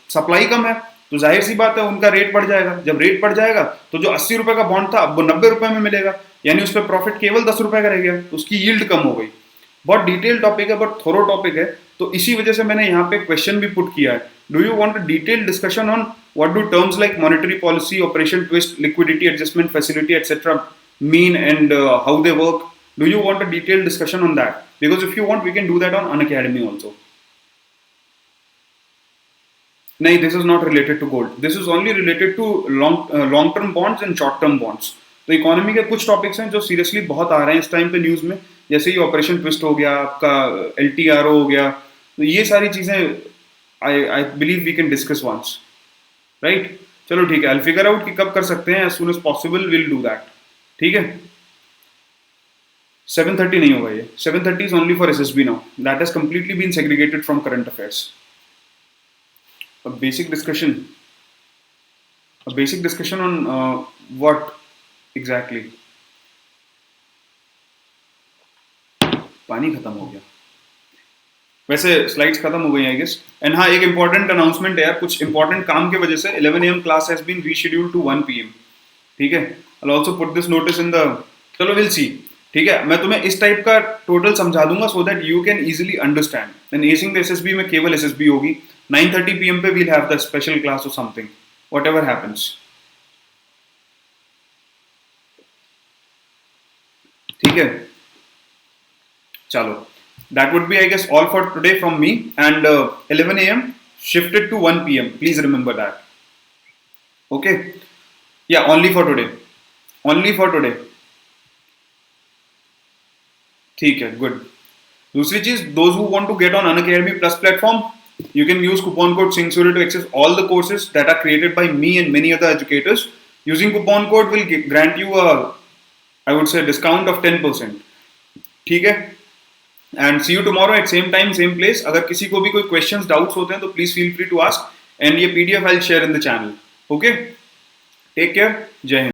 सप्लाई कम है, तो जाहिर सी बात है उनका रेट बढ़ जाएगा। जब रेट बढ़ जाएगा तो जो 80 रुपए का बॉन्ड था अब वो 90 रुपए में मिलेगा, यानी उस पर प्रॉफिट केवल 10 रुपए का रह गया, तो उसकी यील्ड कम हो गई। बहुत डिटेल टॉपिक है, बहुत थोरो टॉपिक है, तो इसी वजह से मैंने यहाँ पे क्वेश्चन भी पुट किया है, do you want a detailed discussion on what do terms like monetary policy, operation twist, liquidity adjustment facility etcetera mean and how they work? Do you want a detailed discussion on that? Because if you want we can do that on Unacademy also. नहीं, this is not related to gold, this is only related to long term bonds and short term bonds. तो economy के कुछ topics हैं जो seriously बहुत आ रहे हैं इस टाइम पे न्यूज में, जैसे ये ऑपरेशन ट्विस्ट हो गया, आपका एलटीआरओ हो गया, तो ये सारी चीजें I believe we can discuss once, right. चलो ठीक है, आई फिगर आउट कि कब कर सकते हैं, as soon as possible will do that, ठीक है। 7:30 नहीं होगा ये, 7:30 is only for SSB now, that has completely been segregated from current affairs. A basic discussion on what exactly? पानी खत्म हो गया, वैसे स्लाइड्स खत्म हो गई आई गेस। एंड हाँ, एक इंपॉर्टेंट अनाउंसमेंट है यार, कुछ इंपॉर्टेंट काम की वजह से 11 AM class has been rescheduled to 1 PM, ठीक है। I also put this notice in the, चलो विल सी, ठीक है। मैं तुम्हें इस टाइप का टोटल समझा दूंगा so that you can easily understand. And एसिंग एसएसबी में केवल एसएसबी होगी, 9:30 PM पे we'll have the special class or something, whatever happens, ठीक है। चलो, that would be I guess all for today from me, and 11 AM shifted to 1 PM, please remember that, okay, yeah, only for today, ठीक है, good। दूसरी चीज, those who want to get on Unacademy Plus platform, you can use coupon code SINGSURYA to access all the courses that are created by me and many other educators. Using coupon code will grant you a, I would say, discount of 10%. ठीक है? And see you tomorrow at same time, same place. अगर किसी को भी कोई questions, doubts होते हैं तो please feel free to ask. And ये PDF I'll share in the channel. Okay? Take care. जय हिंद.